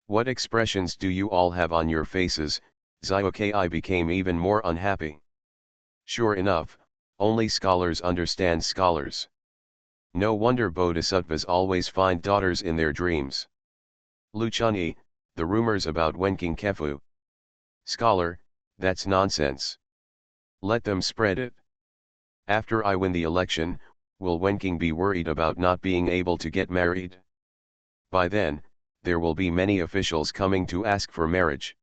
What expressions do you all have on your faces? Xiaoki became even more unhappy. Sure enough, only scholars understand scholars. No wonder bodhisattvas always find daughters in their dreams. Luchani, the rumors about Wenking Kefu. Scholar, that's nonsense. Let them spread it. After I win the election, will Wenking be worried about not being able to get married? By then, there will be many officials coming to ask for marriage.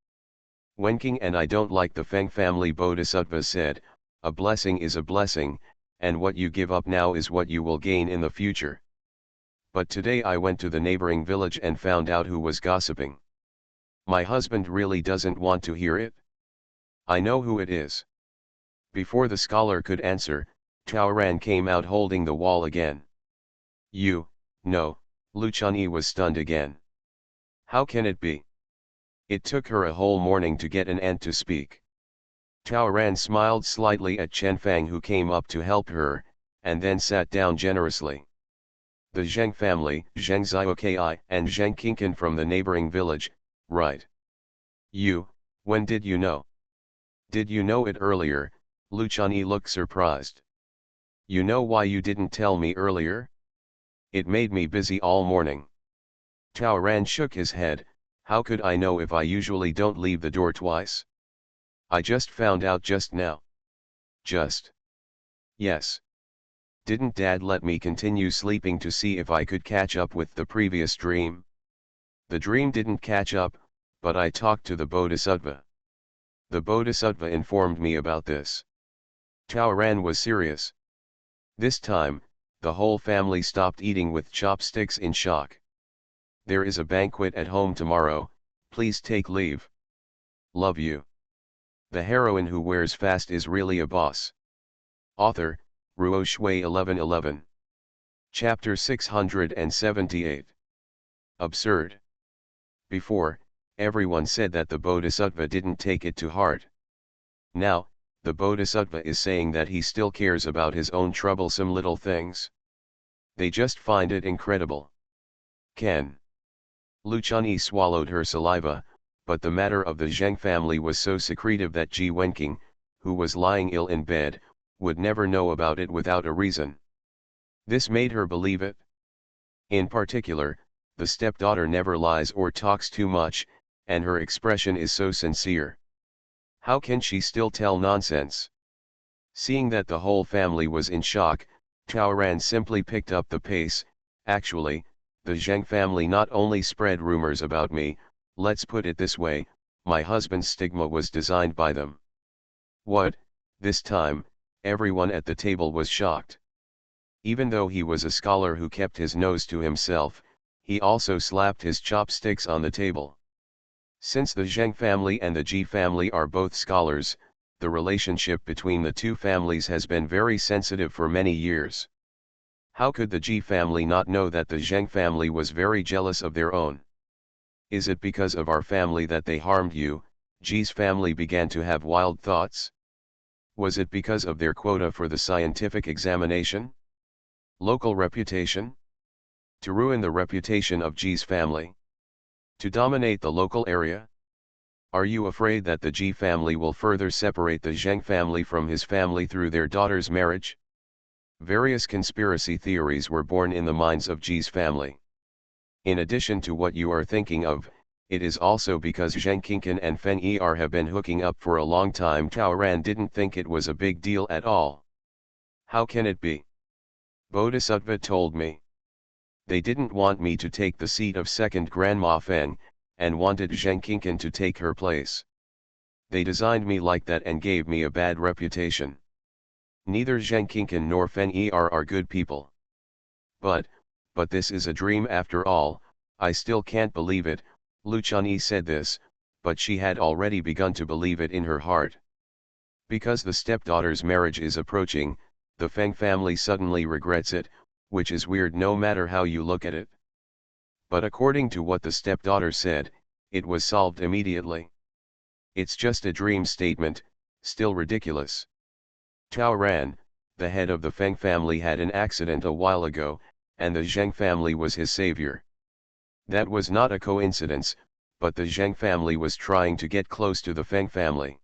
Wenking and I don't like the Feng family, Bodhisattva said. A blessing is a blessing, and what you give up now is what you will gain in the future. But today I went to the neighboring village and found out who was gossiping. My husband really doesn't want to hear it. I know who it is. Before the scholar could answer, Taoran came out holding the wall again. No, Luchani was stunned again. How can it be? It took her a whole morning to get an ant to speak. Taoran smiled slightly at Chen Fang, who came up to help her, and then sat down generously. The Zheng family, Zheng Xiaoki and Zheng Qingqin from the neighboring village, right? When did you know? Did you know it earlier? Luchani looked surprised. You know why you didn't tell me earlier? It made me busy all morning. Taoran shook his head. How could I know if I usually don't leave the door twice? I just found out just now. Just. Yes. Didn't Dad let me continue sleeping to see if I could catch up with the previous dream? The dream didn't catch up, but I talked to the Bodhisattva. The Bodhisattva informed me about this. Taoran was serious. This time, the whole family stopped eating with chopsticks in shock. There is a banquet at home tomorrow, please take leave. Love you. The heroine who wears fast is really a boss. Author, Ruo Shui 1111. Chapter 678. Absurd. Before, everyone said that the Bodhisattva didn't take it to heart. Now, the Bodhisattva is saying that he still cares about his own troublesome little things. They just find it incredible. Ken. Luchani swallowed her saliva, but the matter of the Zheng family was so secretive that Ji Wenqing, who was lying ill in bed, would never know about it without a reason. This made her believe it. In particular, the stepdaughter never lies or talks too much, and her expression is so sincere. How can she still tell nonsense? Seeing that the whole family was in shock, Taoran simply picked up the pace. Actually, the Zheng family not only spread rumors about me, let's put it this way, my husband's stigma was designed by them. What? This time, everyone at the table was shocked. Even though he was a scholar who kept his nose to himself, he also slapped his chopsticks on the table. Since the Zheng family and the Ji family are both scholars, the relationship between the two families has been very sensitive for many years. How could the Ji family not know that the Zheng family was very jealous of their own? Is it because of our family that they harmed you? Ji's family began to have wild thoughts. Was it because of their quota for the scientific examination? Local reputation? To ruin the reputation of Ji's family? To dominate the local area? Are you afraid that the Ji family will further separate the Zheng family from his family through their daughter's marriage? Various conspiracy theories were born in the minds of Ji's family. In addition to what you are thinking of, it is also because Zheng Qingqin and Feng Er have been hooking up for a long time. Taoran didn't think it was a big deal at all. How can it be? Bodhisattva told me. They didn't want me to take the seat of second Grandma Feng, and wanted Zheng Qingqin to take her place. They designed me like that and gave me a bad reputation. Neither Zheng Qingqin nor Feng Er are good people. But, but this is a dream after all, I still can't believe it. Luchani said this, but she had already begun to believe it in her heart. Because the stepdaughter's marriage is approaching, the Feng family suddenly regrets it, which is weird no matter how you look at it. But according to what the stepdaughter said, it was solved immediately. It's just a dream statement, still ridiculous. Tao Ran, the head of the Feng family, had an accident a while ago, and the Zheng family was his savior. That was not a coincidence, but the Zheng family was trying to get close to the Feng family.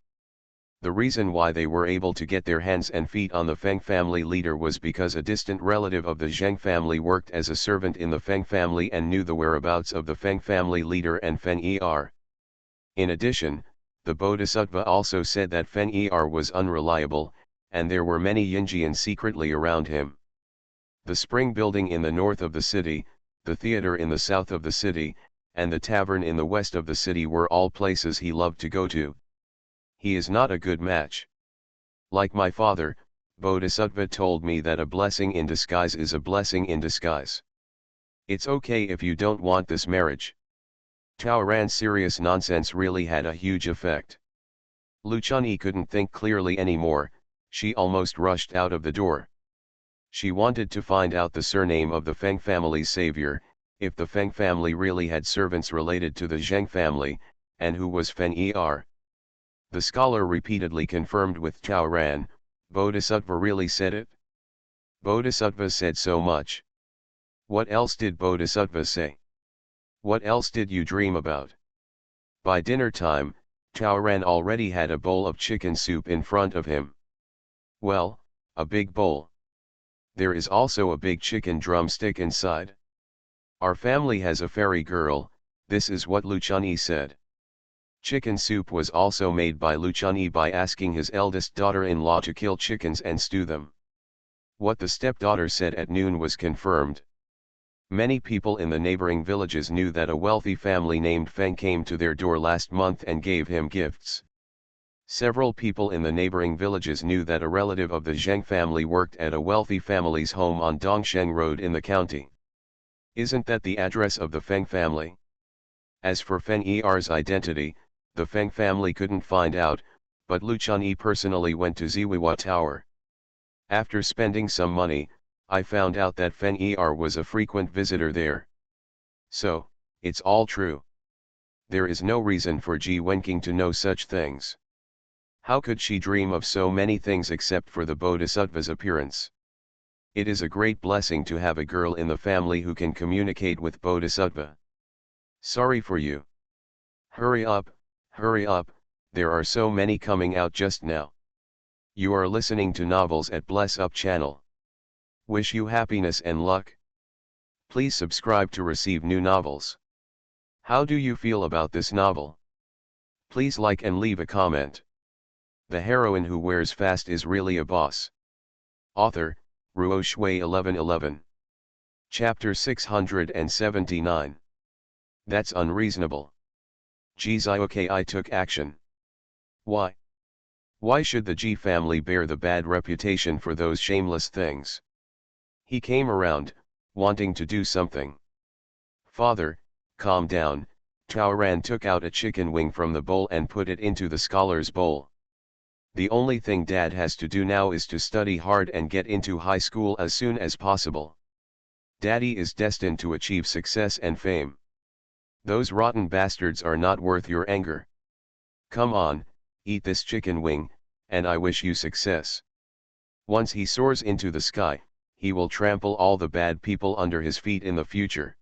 The reason why they were able to get their hands and feet on the Feng family leader was because a distant relative of the Zheng family worked as a servant in the Feng family and knew the whereabouts of the Feng family leader and Feng Er. In addition, the Bodhisattva also said that Feng Er was unreliable, and there were many Yinjians secretly around him. The spring building in the north of the city, the theater in the south of the city, and the tavern in the west of the city were all places he loved to go to. He is not a good match. Like my father, Bodhisattva told me that a blessing in disguise is a blessing in disguise. It's okay if you don't want this marriage. Tao Ran's serious nonsense really had a huge effect. Luchani couldn't think clearly anymore, she almost rushed out of the door. She wanted to find out the surname of the Feng family's savior, if the Feng family really had servants related to the Zheng family, and who was Feng Er. The scholar repeatedly confirmed with Tao Ran, Bodhisattva really said it? Bodhisattva said so much. What else did Bodhisattva say? What else did you dream about? By dinner time, Tao Ran already had a bowl of chicken soup in front of him. Well, a big bowl. There is also a big chicken drumstick inside. Our family has a fairy girl, this is what Luchani said. Chicken soup was also made by Luchani by asking his eldest daughter-in-law to kill chickens and stew them. What the stepdaughter said at noon was confirmed. Many people in the neighboring villages knew that a wealthy family named Feng came to their door last month and gave him gifts. Several people in the neighboring villages knew that a relative of the Zheng family worked at a wealthy family's home on Dongsheng Road in the county. Isn't that the address of the Feng family? As for Feng Er's identity, the Feng family couldn't find out, but Luchani personally went to Ziwiwa Tower. After spending some money, I found out that Feng Er was a frequent visitor there. So, it's all true. There is no reason for Ji Wenqing to know such things. How could she dream of so many things except for the Bodhisattva's appearance? It is a great blessing to have a girl in the family who can communicate with Bodhisattva. Sorry for you. Hurry up, there are so many coming out just now. You are listening to novels at Bless Up channel. Wish you happiness and luck. Please subscribe to receive new novels. How do you feel about this novel? Please like and leave a comment. The heroine who wears fast is really a boss. Author, Ruo Shui 1111. Chapter 679. That's unreasonable. Geez, I took action. Why? Why should the Ji family bear the bad reputation for those shameless things? He came around, wanting to do something. Father, calm down. Tao Ran took out a chicken wing from the bowl and put it into the scholar's bowl. The only thing Dad has to do now is to study hard and get into high school as soon as possible. Daddy is destined to achieve success and fame. Those rotten bastards are not worth your anger. Come on, eat this chicken wing, and I wish you success. Once he soars into the sky, he will trample all the bad people under his feet in the future.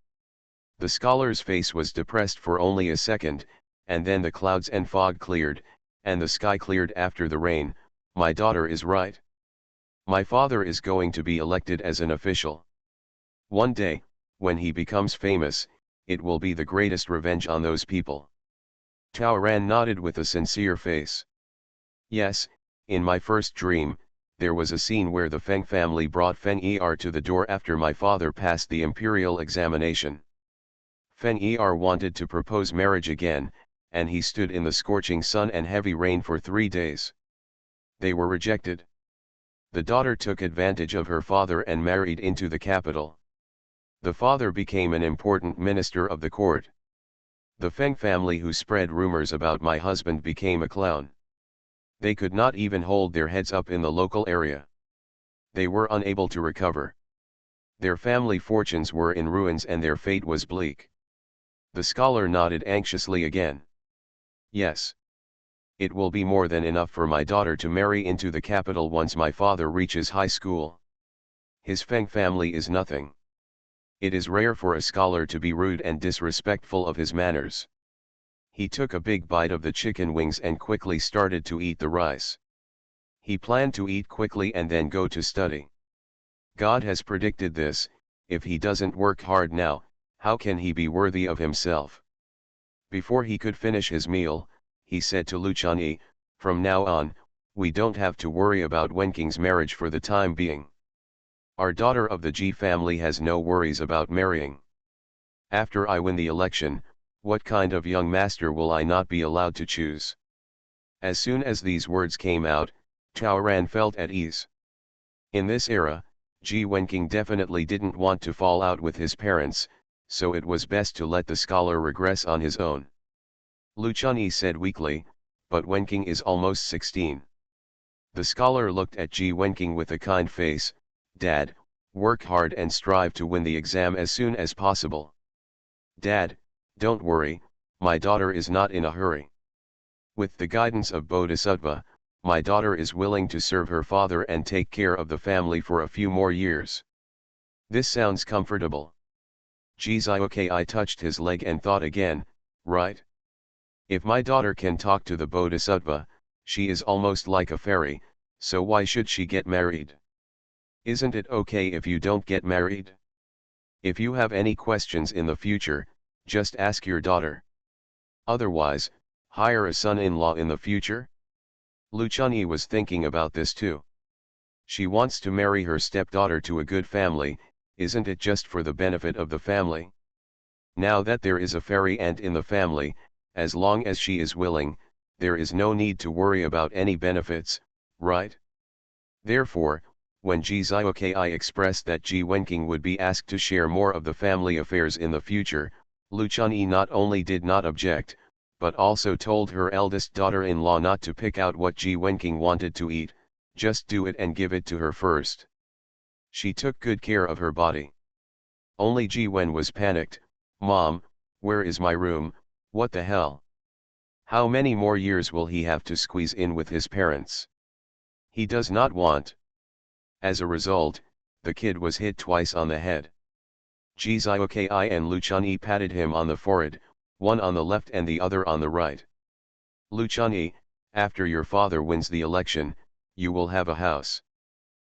The scholar's face was depressed for only a second, and then the clouds and fog cleared, and the sky cleared after the rain. My daughter is right. My father is going to be elected as an official. One day, when he becomes famous, it will be the greatest revenge on those people. Tao Ran nodded with a sincere face. Yes, in my first dream, there was a scene where the Feng family brought Feng Er to the door after my father passed the imperial examination. Feng Er wanted to propose marriage again, and he stood in the scorching sun and heavy rain for 3 days. They were rejected. The daughter took advantage of her father and married into the capital. The father became an important minister of the court. The Feng family who spread rumors about my husband became a clown. They could not even hold their heads up in the local area. They were unable to recover. Their family fortunes were in ruins and their fate was bleak. The scholar nodded anxiously again. Yes. It will be more than enough for my daughter to marry into the capital once my father reaches high school. His Feng family is nothing. It is rare for a scholar to be rude and disrespectful of his manners. He took a big bite of the chicken wings and quickly started to eat the rice. He planned to eat quickly and then go to study. God has predicted this. If he doesn't work hard now, how can he be worthy of himself? Before he could finish his meal, he said to Lu Chunyi, "From now on, we don't have to worry about Wenking's marriage for the time being. Our daughter of the Ji family has no worries about marrying. After I win the election, what kind of young master will I not be allowed to choose?" As soon as these words came out, Chaoran felt at ease. In this era, Ji Wenking definitely didn't want to fall out with his parents, so it was best to let the scholar regress on his own. Lu Chunyi said weakly, "But Wenking is almost 16. The scholar looked at Ji Wenking with a kind face. "Dad, work hard and strive to win the exam as soon as possible." "Dad, don't worry, my daughter is not in a hurry. With the guidance of Bodhisattva, my daughter is willing to serve her father and take care of the family for a few more years." This sounds comfortable. Ji Zioki touched his leg and thought again, right? If my daughter can talk to the Bodhisattva, she is almost like a fairy, so why should she get married? Isn't it okay if you don't get married? If you have any questions in the future, just ask your daughter. Otherwise, hire a son-in-law in the future? Lu Chunyi was thinking about this too. She wants to marry her stepdaughter to a good family, isn't it just for the benefit of the family? Now that there is a fairy aunt in the family, as long as she is willing, there is no need to worry about any benefits, right? Therefore, when Ji Zioki expressed that Ji Wenking would be asked to share more of the family affairs in the future, Lu Chunyi not only did not object, but also told her eldest daughter-in-law not to pick out what Ji Wenking wanted to eat, just do it and give it to her first. She took good care of her body. Only Ji Wen was panicked. "Mom, where is my room? What the hell? How many more years will he have to squeeze in with his parents? He does not want." As a result, the kid was hit twice on the head. Ji Zioki and Lu Chunyi patted him on the forehead, one on the left and the other on the right. "Lu Chunyi, after your father wins the election, you will have a house."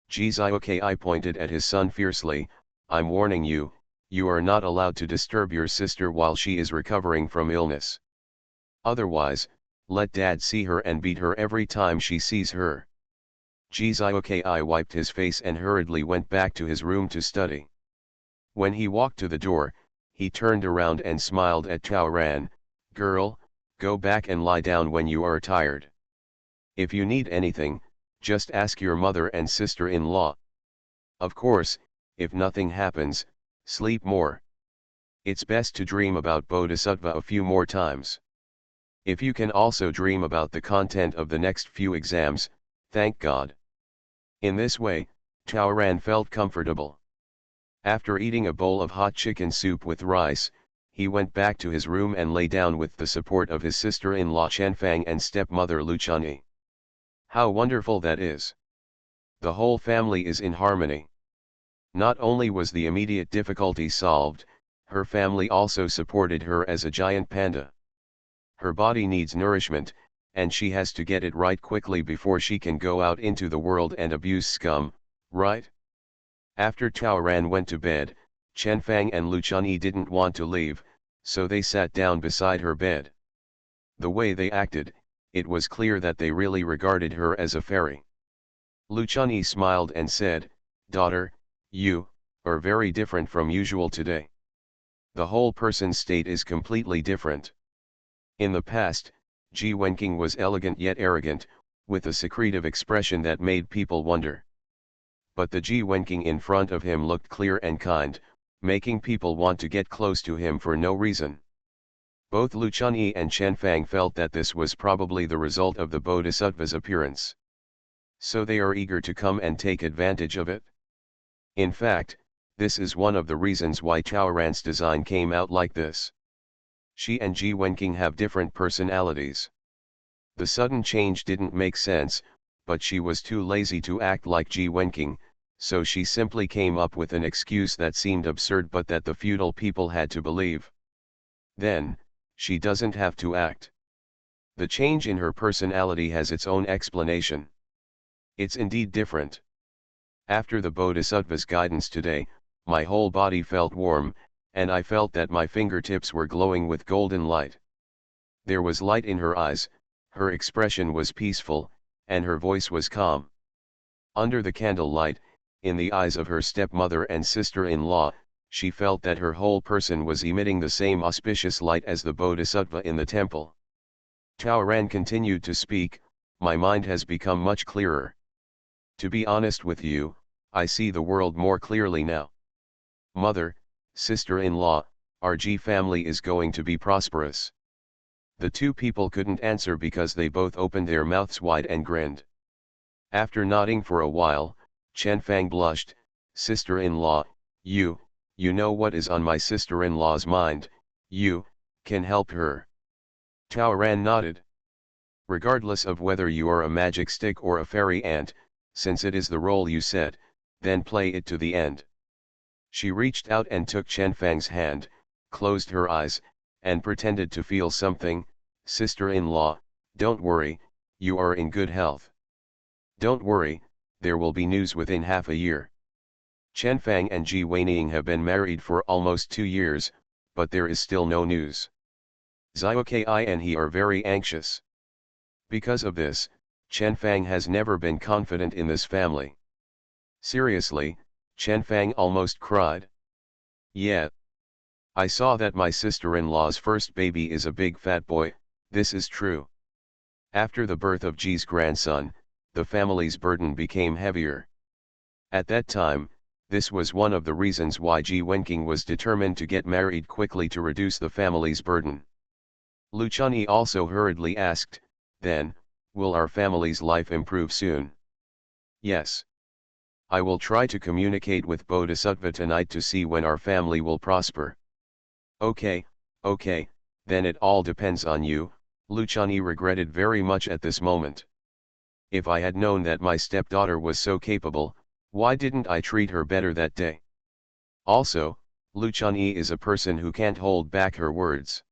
Ji Zioki pointed at his son fiercely, "I'm warning you, you are not allowed to disturb your sister while she is recovering from illness. Otherwise, let dad see her and beat her every time she sees her." Ji Zioki wiped his face and hurriedly went back to his room to study. When he walked to the door, he turned around and smiled at Chaoran. "Girl, go back and lie down when you are tired. If you need anything, just ask your mother and sister-in-law. Of course, if nothing happens, sleep more. It's best to dream about Bodhisattva a few more times. If you can also dream about the content of the next few exams, thank God." In this way, Chaoran felt comfortable. After eating a bowl of hot chicken soup with rice, he went back to his room and lay down with the support of his sister-in-law Qianfang and stepmother Lu Chunyi. How wonderful that is! The whole family is in harmony. Not only was the immediate difficulty solved, her family also supported her as a giant panda. Her body needs nourishment, and she has to get it right quickly before she can go out into the world and abuse scum, right? After Chaoran went to bed, Qianfang and Lu Chunyi didn't want to leave, so they sat down beside her bed. The way they acted, it was clear that they really regarded her as a fairy. Lu Chunyi smiled and said, "Daughter, you are very different from usual today. The whole person's state is completely different. In the past, Ji Wenking was elegant yet arrogant, with a secretive expression that made people wonder. But the Ji Wenking in front of him looked clear and kind, making people want to get close to him for no reason. Both Lu Chunyi and Chen Fang felt that this was probably the result of the Bodhisattva's appearance. So they are eager to come and take advantage of it. In fact, this is one of the reasons why Chaoran's design came out like this. She and Ji Wenqing have different personalities. The sudden change didn't make sense, but she was too lazy to act like Ji Wenqing, so she simply came up with an excuse that seemed absurd but that the feudal people had to believe. Then, she doesn't have to act. The change in her personality has its own explanation. It's indeed different. After the Bodhisattva's guidance today, my whole body felt warm, and I felt that my fingertips were glowing with golden light. There was light in her eyes, her expression was peaceful, and her voice was calm. Under the candlelight, in the eyes of her stepmother and sister-in-law, she felt that her whole person was emitting the same auspicious light as the Bodhisattva in the temple. Chaoran continued to speak, "My mind has become much clearer. To be honest with you, I see the world more clearly now. Mother, sister-in-law, our Ji family is going to be prosperous." The two people couldn't answer because they both opened their mouths wide and grinned. After nodding for a while, Chen Fang blushed, "Sister-in-law, you know what is on my sister-in-law's mind, you can help her." Chaoran nodded. "Regardless of whether you are a magic stick or a fairy ant, since it is the role you said, then play it to the end." She reached out and took Chen Fang's hand, closed her eyes, and pretended to feel something. "Sister-in-law, don't worry, you are in good health. Don't worry, there will be news within half a year. Chen Fang and Ji Weining have been married for almost 2 years, but there is still no news. Xiaokai and he are very anxious. Because of this, Chen Fang has never been confident in this family." Seriously, Chen Fang almost cried. "Yeah. I saw that my sister-in-law's first baby is a big fat boy, this is true. After the birth of Ji's grandson, the family's burden became heavier. At that time, this was one of the reasons why Ji Wenqing was determined to get married quickly to reduce the family's burden." Lu Chunyi also hurriedly asked, "Then, will our family's life improve soon?" "Yes. I will try to communicate with Bodhisattva tonight to see when our family will prosper." Okay, then it all depends on you," Lu Chunyi regretted very much at this moment. "If I had known that my stepdaughter was so capable, why didn't I treat her better that day?" Also, Lu Chunyi is a person who can't hold back her words.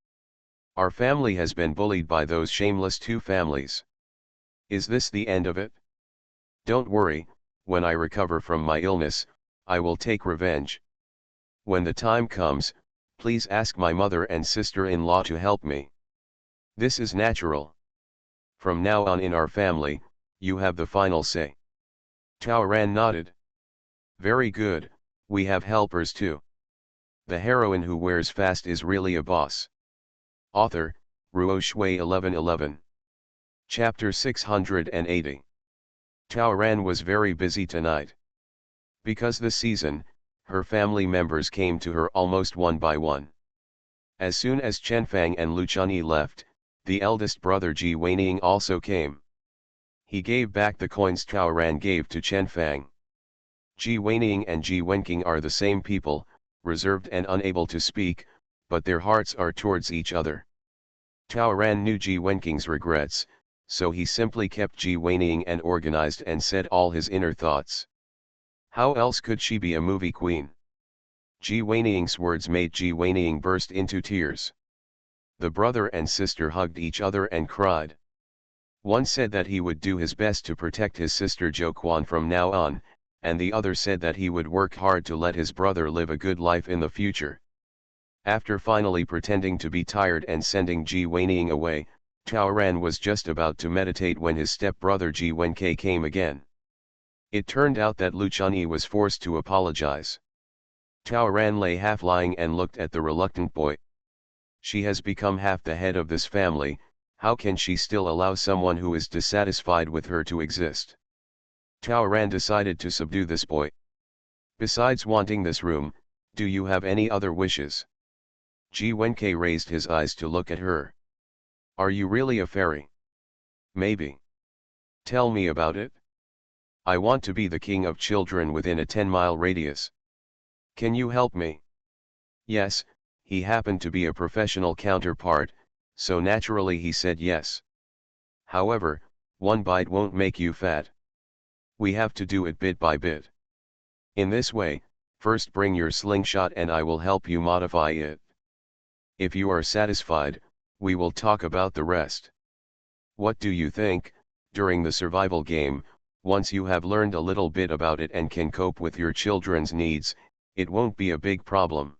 "Our family has been bullied by those shameless two families. Is this the end of it? Don't worry, when I recover from my illness, I will take revenge. When the time comes, please ask my mother and sister-in-law to help me. This is natural. From now on in our family, you have the final say." Chaoran nodded. "Very good, we have helpers too. The heroine who wears fast is really a boss." Author, Ruo Shui 1111. Chapter 680. Chaoran was very busy tonight. Because this season, her family members came to her almost one by one. As soon as Chen Fang and Lu Chunyi left, the eldest brother Ji Weining also came. He gave back the coins Chaoran gave to Chen Fang. Ji Weining and Ji Wenqing are the same people, reserved and unable to speak, but their hearts are towards each other. Chaoran knew Ji Wenqing's regrets, so he simply kept Ji Weining and organized and said all his inner thoughts. How else could she be a movie queen? Ji Weining's words made Ji Weining burst into tears. The brother and sister hugged each other and cried. One said that he would do his best to protect his sister Jo Quan from now on, and the other said that he would work hard to let his brother live a good life in the future. After finally pretending to be tired and sending Ji Weining away, Chaoran was just about to meditate when his stepbrother Ji Wenqing came again. It turned out that Lu Chunyi was forced to apologize. Chaoran lay half lying and looked at the reluctant boy. She has become half the head of this family, how can she still allow someone who is dissatisfied with her to exist? Chaoran decided to subdue this boy. Besides wanting this room, Do you have any other wishes? Ji Wenkei raised his eyes to look at her. Are you really a fairy? Maybe. Tell me about it. I want to be the king of children within a 10-mile radius. Can you help me? Yes, he happened to be a professional counterpart, so naturally he said yes. However, one bite won't make you fat. We have to do it bit by bit. In this way, first bring your slingshot and I will help you modify it. If you are satisfied, we will talk about the rest. What do you think? During the survival game, once you have learned a little bit about it and can cope with your children's needs, it won't be a big problem.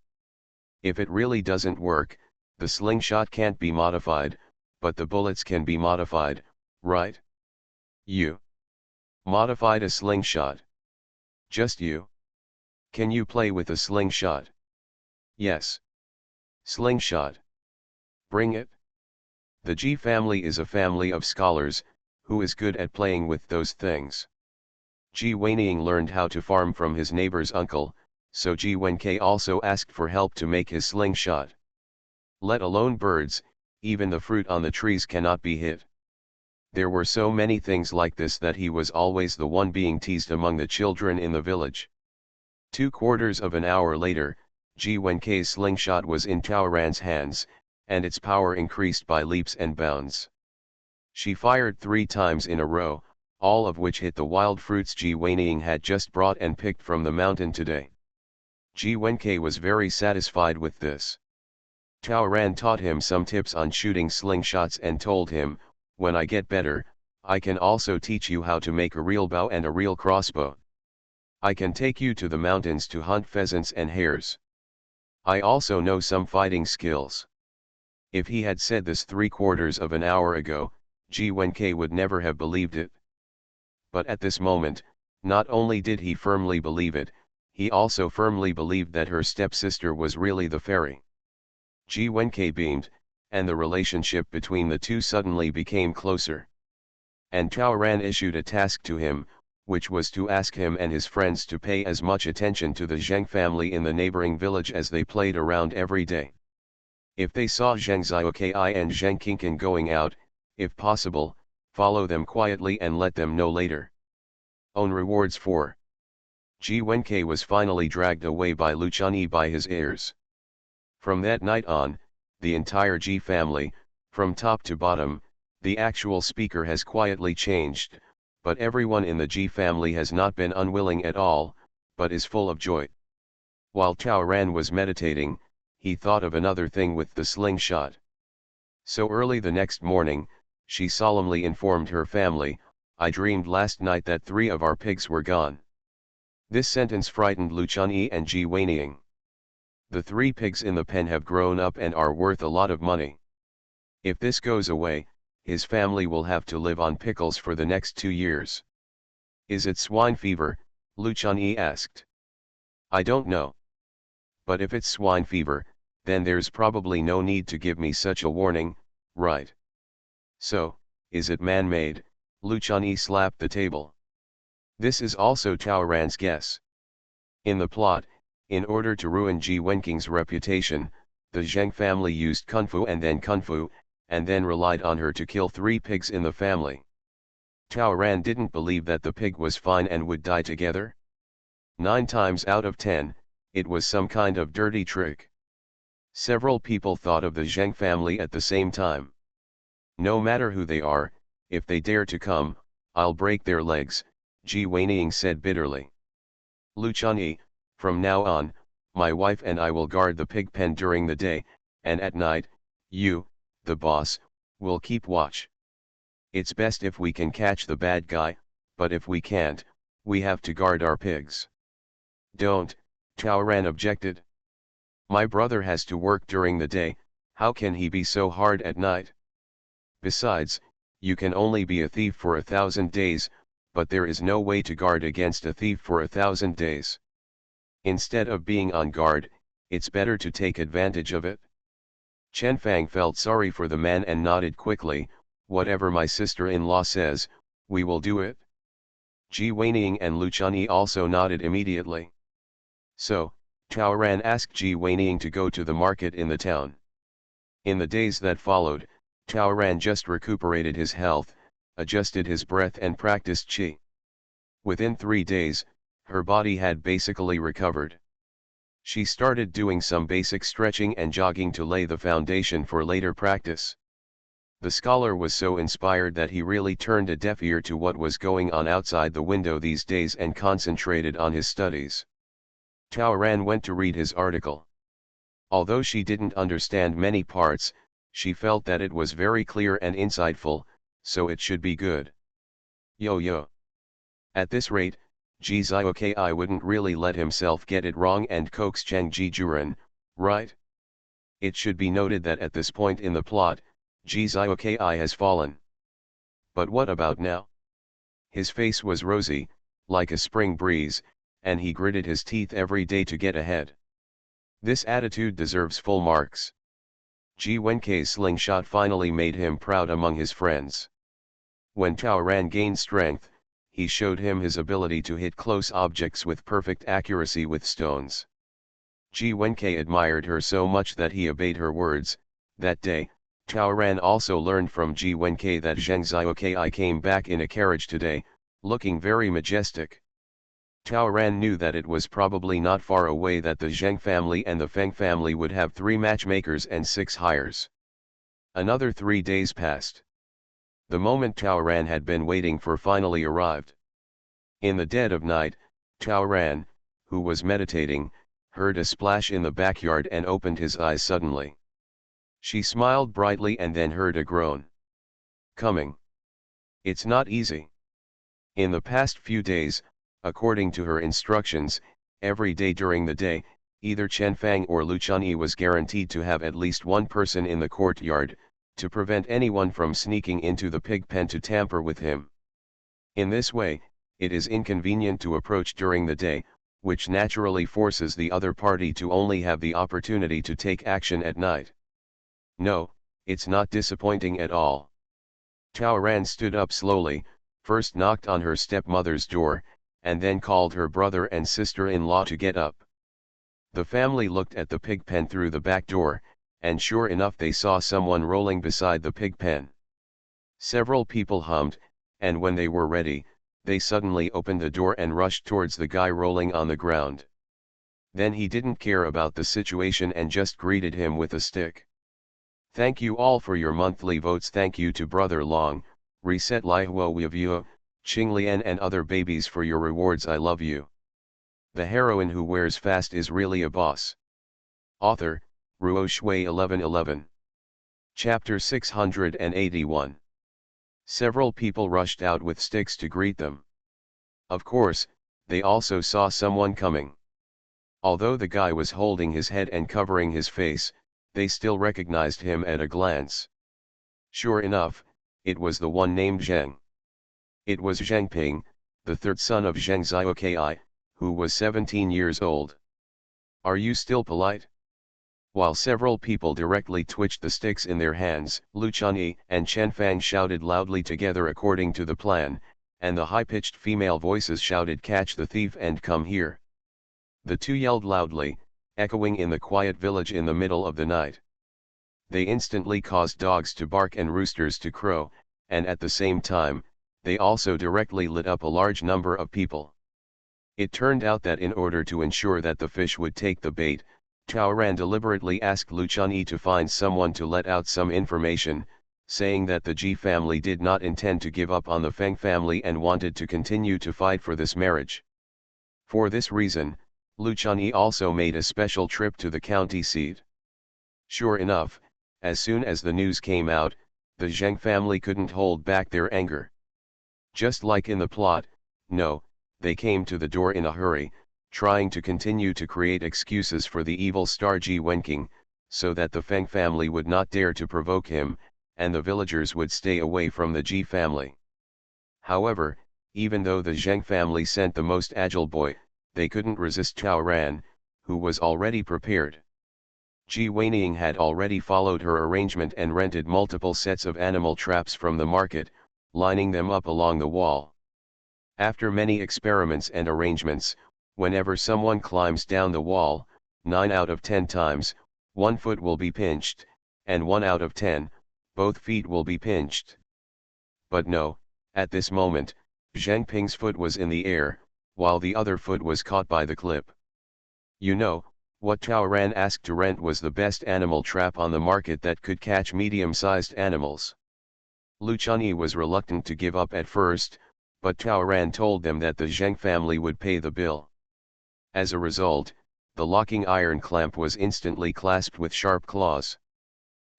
If it really doesn't work, the slingshot can't be modified, but the bullets can be modified, right? You modified a slingshot. Just you? Can you play with a slingshot? Yes. Slingshot. Bring it. The Ji family is a family of scholars, who is good at playing with those things. Ji Weiniang learned how to farm from his neighbor's uncle, so Ji Wenkei also asked for help to make his slingshot. Let alone birds, even the fruit on the trees cannot be hit. There were so many things like this that he was always the one being teased among the children in the village. 2/4 of an hour later, Ji Wenkei's slingshot was in Taoran's hands, and its power increased by leaps and bounds. She fired 3 times in a row, all of which hit the wild fruits Ji Weiniang had just brought and picked from the mountain today. Ji Wenkei was very satisfied with this. Taoran taught him some tips on shooting slingshots and told him, when I get better, I can also teach you how to make a real bow and a real crossbow. I can take you to the mountains to hunt pheasants and hares. I also know some fighting skills. If he had said this 3/4 of an hour ago, Ji Wenkei would never have believed it. But at this moment, not only did he firmly believe it, he also firmly believed that her stepsister was really the fairy. Ji Wenkei beamed, and the relationship between the two suddenly became closer. And Taoran issued a task to him, which was to ask him and his friends to pay as much attention to the Zheng family in the neighboring village as they played around every day. If they saw Zheng Zhaokai and Zheng Qingqin going out, if possible, follow them quietly and let them know later. Own rewards for. Ji Wenkei was finally dragged away by Lu Chunyi by his heirs. From that night on, the entire Ji family, from top to bottom, the actual speaker has quietly changed, but everyone in the Ji family has not been unwilling at all, but is full of joy. While Taoran was meditating, he thought of another thing with the slingshot. So early the next morning, she solemnly informed her family, I dreamed last night that 3 of our pigs were gone. This sentence frightened Lu Chunyi and Ji Weiniang. The 3 pigs in the pen have grown up and are worth a lot of money. If this goes away, his family will have to live on pickles for the next 2 years. Is it swine fever? Lu Chunyi asked. I don't know. But if it's swine fever, then there's probably no need to give me such a warning, right? So, is it man-made? Lu Chunyi slapped the table. This is also Taoran's guess. In the plot, in order to ruin Ji Wenking's reputation, the Zheng family used kung fu, and then relied on her to kill 3 pigs in the family. Taoran didn't believe that the pig was fine and would die together. 9 times out of 10, it was some kind of dirty trick. Several people thought of the Zheng family at the same time. No matter who they are, if they dare to come, I'll break their legs, Ji Weiniang said bitterly. Lu Chunyi, from now on, my wife and I will guard the pig pen during the day, and at night, you, the boss, will keep watch. It's best if we can catch the bad guy, but if we can't, we have to guard our pigs. Don't, Taoran objected. My brother has to work during the day, how can he be so hard at night? Besides, you can only be a thief for 1,000 days, but there is no way to guard against a thief for 1,000 days. Instead of being on guard, it's better to take advantage of it. Chen Fang felt sorry for the man and nodded quickly, whatever my sister-in-law says, we will do it. Ji Weiniang and Lu Chunyi also nodded immediately. So, Tao Ran asked Ji Weiniang to go to the market in the town. In the days that followed, Tao Ran just recuperated his health, adjusted his breath and practiced qi. Within 3 days, her body had basically recovered. She started doing some basic stretching and jogging to lay the foundation for later practice. The scholar was so inspired that he really turned a deaf ear to what was going on outside the window these days and concentrated on his studies. Tao Ran went to read his article. Although she didn't understand many parts, she felt that it was very clear and insightful, so it should be good. Yo. At this rate, Ji Zioki wouldn't really let himself get it wrong and coax Cheng Ji Juren, right? It should be noted that at this point in the plot, Ji Zioki has fallen. But what about now? His face was rosy, like a spring breeze, and he gritted his teeth every day to get ahead. This attitude deserves full marks. Ji Wenkei's slingshot finally made him proud among his friends. When Tao Ran gained strength, he showed him his ability to hit close objects with perfect accuracy with stones. Ji Wenkei admired her so much that he obeyed her words. That day, Tao Ran also learned from Ji Wenkei that Zheng Zioki came back in a carriage today, looking very majestic. Tao Ran knew that it was probably not far away that the Zheng family and the Feng family would have 3 matchmakers and 6 hires. Another 3 days passed. The moment Tao Ran had been waiting for finally arrived. In the dead of night, Tao Ran, who was meditating, heard a splash in the backyard and opened his eyes suddenly. She smiled brightly and then heard a groan. Coming. It's not easy. In the past few days, according to her instructions, every day during the day, either Chen Fang or Lu Chunyi was guaranteed to have at least one person in the courtyard, to prevent anyone from sneaking into the pig pen to tamper with him. In this way, it is inconvenient to approach during the day, which naturally forces the other party to only have the opportunity to take action at night. No, it's not disappointing at all. Tao Ran stood up slowly, first knocked on her stepmother's door, and then called her brother and sister-in-law to get up. The family looked at the pig pen through the back door, and sure enough they saw someone rolling beside the pig pen. Several people hummed, and when they were ready, they suddenly opened the door and rushed towards the guy rolling on the ground. Then he didn't care about the situation and just greeted him with a stick. Thank you all for your monthly votes. Thank you to Brother Long, Reset Lai Huo Wivu, Qing Lian and other babies for your rewards. I love you. The heroine who wears fast is really a boss. Author, Ruo Shui 1111. Chapter 681. Several people rushed out with sticks to greet them. Of course, they also saw someone coming. Although the guy was holding his head and covering his face, they still recognized him at a glance. Sure enough, it was the one named Zheng. It was Zheng Ping, the third son of Zheng Zioki, who was 17 years old. Are you still polite? While several people directly twitched the sticks in their hands, Lu Chunyi and Chen Fang shouted loudly together according to the plan, and the high-pitched female voices shouted, "Catch the thief and come here." The two yelled loudly, echoing in the quiet village in the middle of the night. They instantly caused dogs to bark and roosters to crow, and at the same time, they also directly lit up a large number of people. It turned out that in order to ensure that the fish would take the bait, Tao Ran deliberately asked Lu Chunyi to find someone to let out some information, saying that the Ji family did not intend to give up on the Feng family and wanted to continue to fight for this marriage. For this reason, Lu Chunyi also made a special trip to the county seat. Sure enough, as soon as the news came out, the Zheng family couldn't hold back their anger. Just like in the plot, no, they came to the door in a hurry, trying to continue to create excuses for the evil star Ji Wenqing, so that the Feng family would not dare to provoke him, and the villagers would stay away from the Ji family. However, even though the Zheng family sent the most agile boy, they couldn't resist Tao Ran, who was already prepared. Ji Weiniang had already followed her arrangement and rented multiple sets of animal traps from the market, lining them up along the wall. After many experiments and arrangements, whenever someone climbs down the wall, 9 out of 10 times, one foot will be pinched, and 1 out of 10, both feet will be pinched. But no, at this moment, Zhang Ping's foot was in the air, while the other foot was caught by the clip. You know, what Tao Ran asked to rent was the best animal trap on the market that could catch medium-sized animals. Lu Chunyi was reluctant to give up at first, but Tao Ran told them that the Zheng family would pay the bill. As a result, the locking iron clamp was instantly clasped with sharp claws.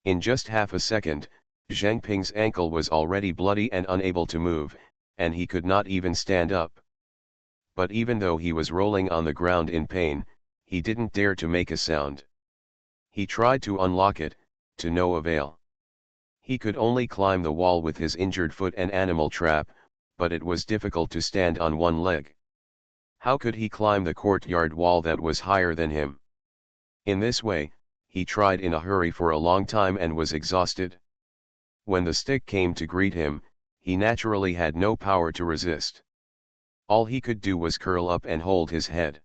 In just half a second, Zhang Ping's ankle was already bloody and unable to move, and he could not even stand up. But even though he was rolling on the ground in pain, he didn't dare to make a sound. He tried to unlock it, to no avail. He could only climb the wall with his injured foot and animal trap, but it was difficult to stand on one leg. How could he climb the courtyard wall that was higher than him? In this way, he tried in a hurry for a long time and was exhausted. When the stick came to greet him, he naturally had no power to resist. All he could do was curl up and hold his head.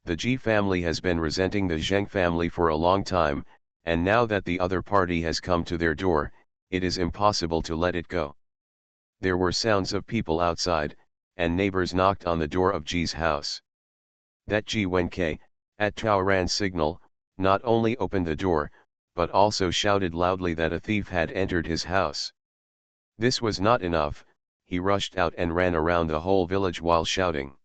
The Ji family has been resenting the Zheng family for a long time, and now that the other party has come to their door, it is impossible to let it go. There were sounds of people outside, and neighbors knocked on the door of Ji's house. That Ji Wenke, at Tao Ran's signal, not only opened the door, but also shouted loudly that a thief had entered his house. This was not enough, he rushed out and ran around the whole village while shouting.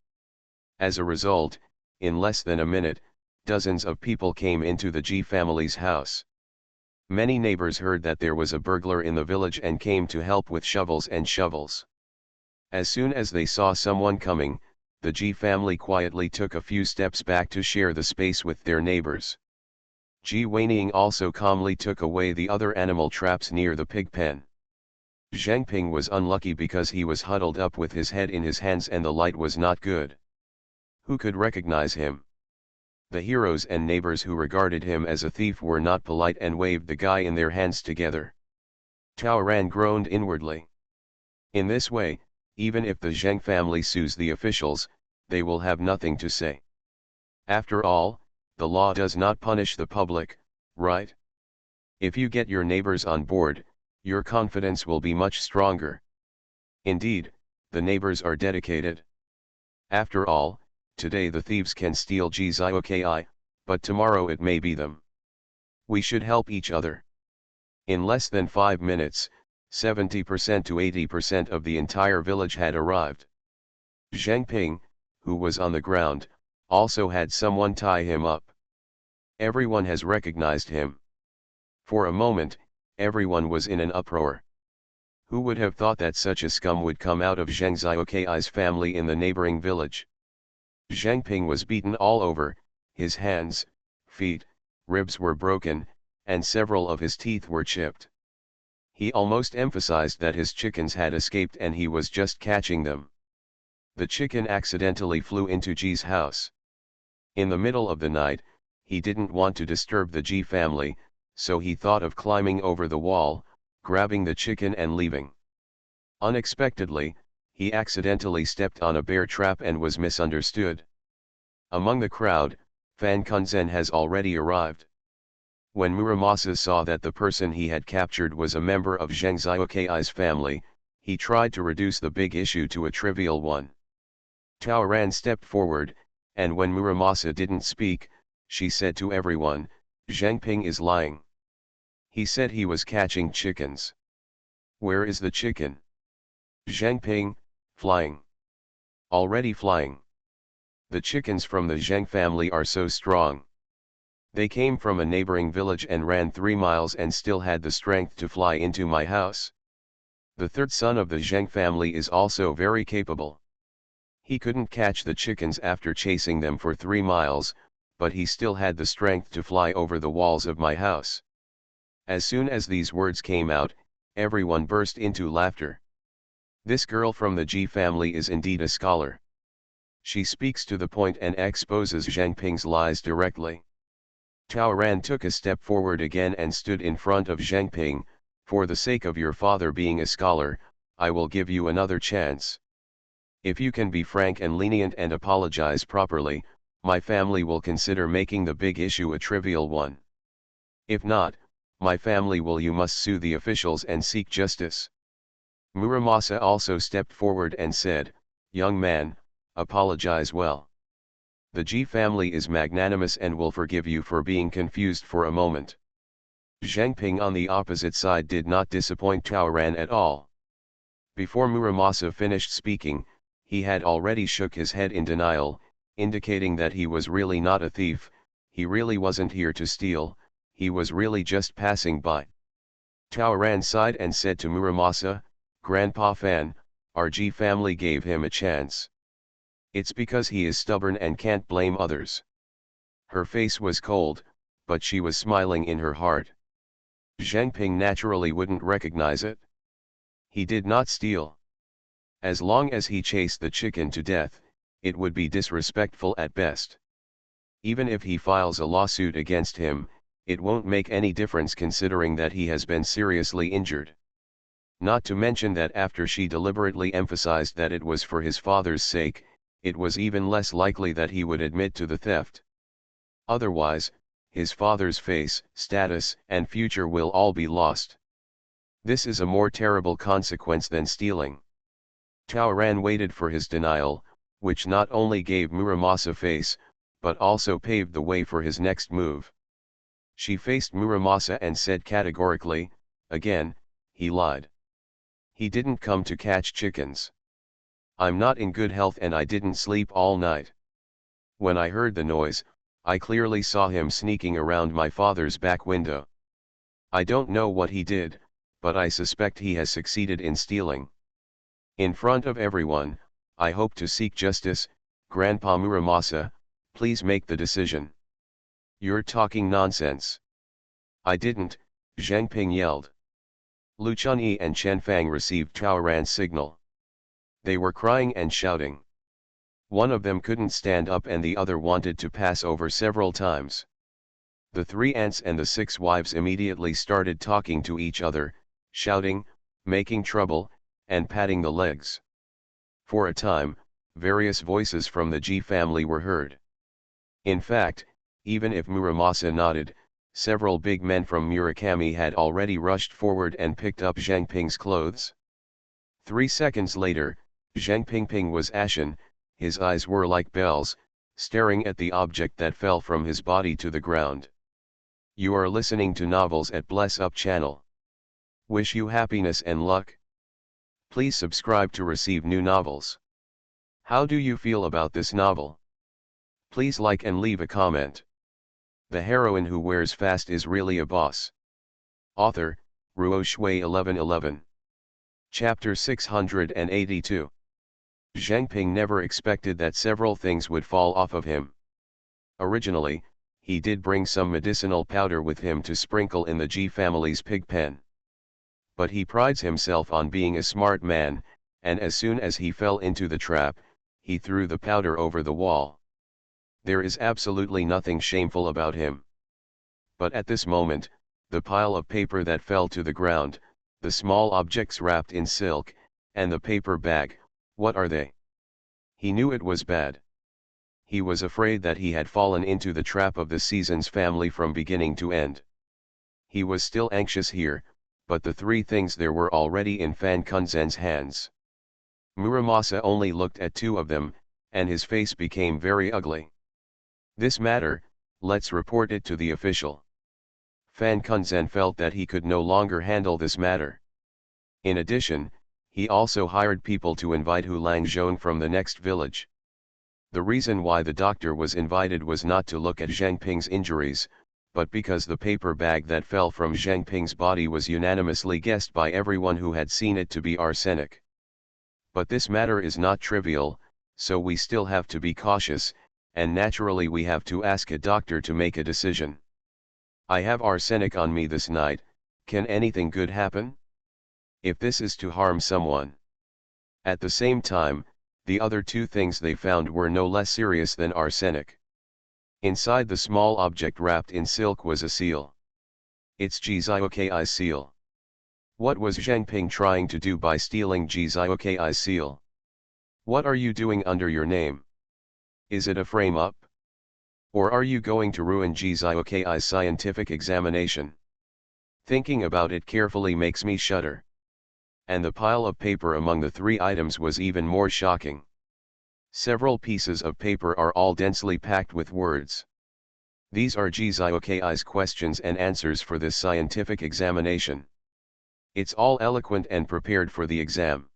As a result, in less than a minute, dozens of people came into the Ji family's house. Many neighbors heard that there was a burglar in the village and came to help with shovels and shovels. As soon as they saw someone coming, the Ji family quietly took a few steps back to share the space with their neighbors. Ji Weining also calmly took away the other animal traps near the pig pen. Zhang Ping was unlucky because he was huddled up with his head in his hands and the light was not good. Who could recognize him? The heroes and neighbors who regarded him as a thief were not polite and waved the guy in their hands together. Tao Ran groaned inwardly. In this way, even if the Zheng family sues the officials, they will have nothing to say. After all, the law does not punish the public, right? If you get your neighbors on board, your confidence will be much stronger. Indeed, the neighbors are dedicated. After all, today the thieves can steal Ji's IOKI, but tomorrow it may be them. We should help each other. In less than 5 minutes, 70% to 80% of the entire village had arrived. Zhang Ping, who was on the ground, also had someone tie him up. Everyone has recognized him. For a moment, everyone was in an uproar. Who would have thought that such a scum would come out of Zheng Xiaokai's family in the neighboring village? Zhang Ping was beaten all over, his hands, feet, ribs were broken, and several of his teeth were chipped. He almost emphasized that his chickens had escaped and he was just catching them. The chicken accidentally flew into Ji's house. In the middle of the night, he didn't want to disturb the Ji family, so he thought of climbing over the wall, grabbing the chicken and leaving. Unexpectedly, he accidentally stepped on a bear trap and was misunderstood. Among the crowd, Fan Kunzen has already arrived. When Muramasa saw that the person he had captured was a member of Zheng Xiaokai's family, he tried to reduce the big issue to a trivial one. Tao Ran stepped forward, and when Muramasa didn't speak, she said to everyone, "Zhang Ping is lying. He said he was catching chickens. Where is the chicken?" Zhang Ping, flying. Already flying. The chickens from the Zheng family are so strong. They came from a neighboring village and ran 3 miles and still had the strength to fly into my house. The third son of the Zheng family is also very capable. He couldn't catch the chickens after chasing them for 3 miles, but he still had the strength to fly over the walls of my house. As soon as these words came out, everyone burst into laughter. This girl from the Ji family is indeed a scholar. She speaks to the point and exposes Zhang Ping's lies directly. Tao Ran took a step forward again and stood in front of Zhang Ping. "For the sake of your father being a scholar, I will give you another chance. If you can be frank and lenient and apologize properly, my family will consider making the big issue a trivial one. If not, my family will you must sue the officials and seek justice. Muramasa also stepped forward and said, young man, apologize well. The G family is magnanimous and will forgive you for being confused for a moment. Zhang on the opposite side did not disappoint Taoran at all. Before Muramasa finished speaking, he had already shook his head in denial, indicating that he was really not a thief, he really wasn't here to steal, he was really just passing by. Taoran sighed and said to Muramasa, Grandpa Fan, our G family gave him a chance. It's because he is stubborn and can't blame others. Her face was cold, but she was smiling in her heart. Zhang naturally wouldn't recognize it. He did not steal. As long as he chased the chicken to death, it would be disrespectful at best. Even if he files a lawsuit against him, it won't make any difference considering that he has been seriously injured. Not to mention that after she deliberately emphasized that it was for his father's sake, it was even less likely that he would admit to the theft. Otherwise, his father's face, status, and future will all be lost. This is a more terrible consequence than stealing. Taoran waited for his denial, which not only gave Muramasa face, but also paved the way for his next move. She faced Muramasa and said categorically, again, he lied. He didn't come to catch chickens. I'm not in good health and I didn't sleep all night. When I heard the noise, I clearly saw him sneaking around my father's back window. I don't know what he did, but I suspect he has succeeded in stealing. In front of everyone, I hope to seek justice. Grandpa Muramasa, please make the decision. You're talking nonsense. I didn't, Zhang yelled. Lu Chunyi and Chen Fang received Taoran's signal. They were crying and shouting. One of them couldn't stand up and the other wanted to pass over several times. The 3 aunts and the 6 wives immediately started talking to each other, shouting, making trouble, and patting the legs. For a time, various voices from the G family were heard. In fact, even if Muramasa nodded, several big men from Murakami had already rushed forward and picked up Zhang clothes. 3 seconds later, Zhang was ashen, his eyes were like bells, staring at the object that fell from his body to the ground. You are listening to Novels at Bless Up channel. Wish you happiness and luck. Please subscribe to receive new novels. How do you feel about this novel? Please like and leave a comment. The heroine who wears fast is really a boss. Author, Ruo Shui 1111. Chapter 682. Zhang never expected that several things would fall off of him. Originally, he did bring some medicinal powder with him to sprinkle in the G family's pig pen. But he prides himself on being a smart man, and as soon as he fell into the trap, he threw the powder over the wall. There is absolutely nothing shameful about him. But at this moment, the pile of paper that fell to the ground, the small objects wrapped in silk, and the paper bag, what are they? He knew it was bad. He was afraid that he had fallen into the trap of the season's family from beginning to end. He was still anxious here, but the 3 things there were already in Fan Kunzen's hands. Muramasa only looked at 2 of them, and his face became very ugly. This matter, let's report it to the official. Fan Kunzen felt that he could no longer handle this matter. In addition, he also hired people to invite Hu Langzhong from the next village. The reason why the doctor was invited was not to look at Zhang injuries, but because the paper bag that fell from Zhang body was unanimously guessed by everyone who had seen it to be arsenic. But this matter is not trivial, so we still have to be cautious, and naturally we have to ask a doctor to make a decision. I have arsenic on me this night, can anything good happen? If this is to harm someone. At the same time, the other 2 things they found were no less serious than arsenic. Inside the small object wrapped in silk was a seal. It's Jizioki's seal. What was Zhang trying to do by stealing Jizioki's seal? What are you doing under your name? Is it a frame-up? Or are you going to ruin Gzioki's scientific examination? Thinking about it carefully makes me shudder. And the pile of paper among the 3 items was even more shocking. Several pieces of paper are all densely packed with words. These are Gzioki's questions and answers for this scientific examination. It's all eloquent and prepared for the exam.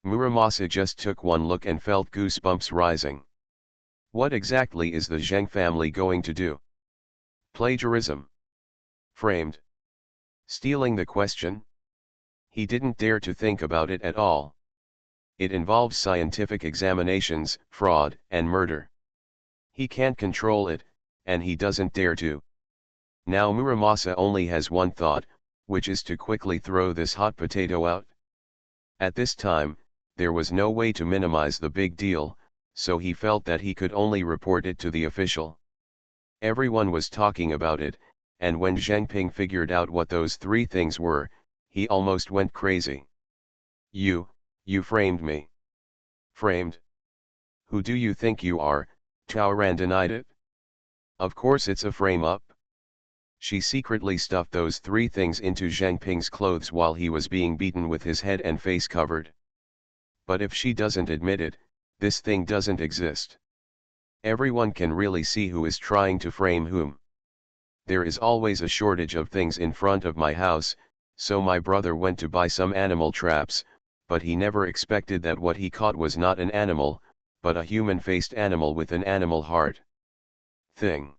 Muramasa just took one look and felt goosebumps rising. What exactly is the Zheng family going to do? Plagiarism? Framed? Stealing the question? He didn't dare to think about it at all. It involves scientific examinations, fraud, and murder. He can't control it, and he doesn't dare to. Now Muramasa only has one thought, which is to quickly throw this hot potato out. At this time, there was no way to minimize the big deal, so he felt that he could only report it to the official. Everyone was talking about it, and when Zhengping figured out what those 3 things were, he almost went crazy. You framed me. Framed? Who do you think you are? Taoran denied it. Of course it's a frame-up. She secretly stuffed those 3 things into Zhengping's clothes while he was being beaten with his head and face covered. But if she doesn't admit it, this thing doesn't exist. Everyone can really see who is trying to frame whom. There is always a shortage of things in front of my house, so my brother went to buy some animal traps, but he never expected that what he caught was not an animal, but a human-faced animal with an animal heart. Thing.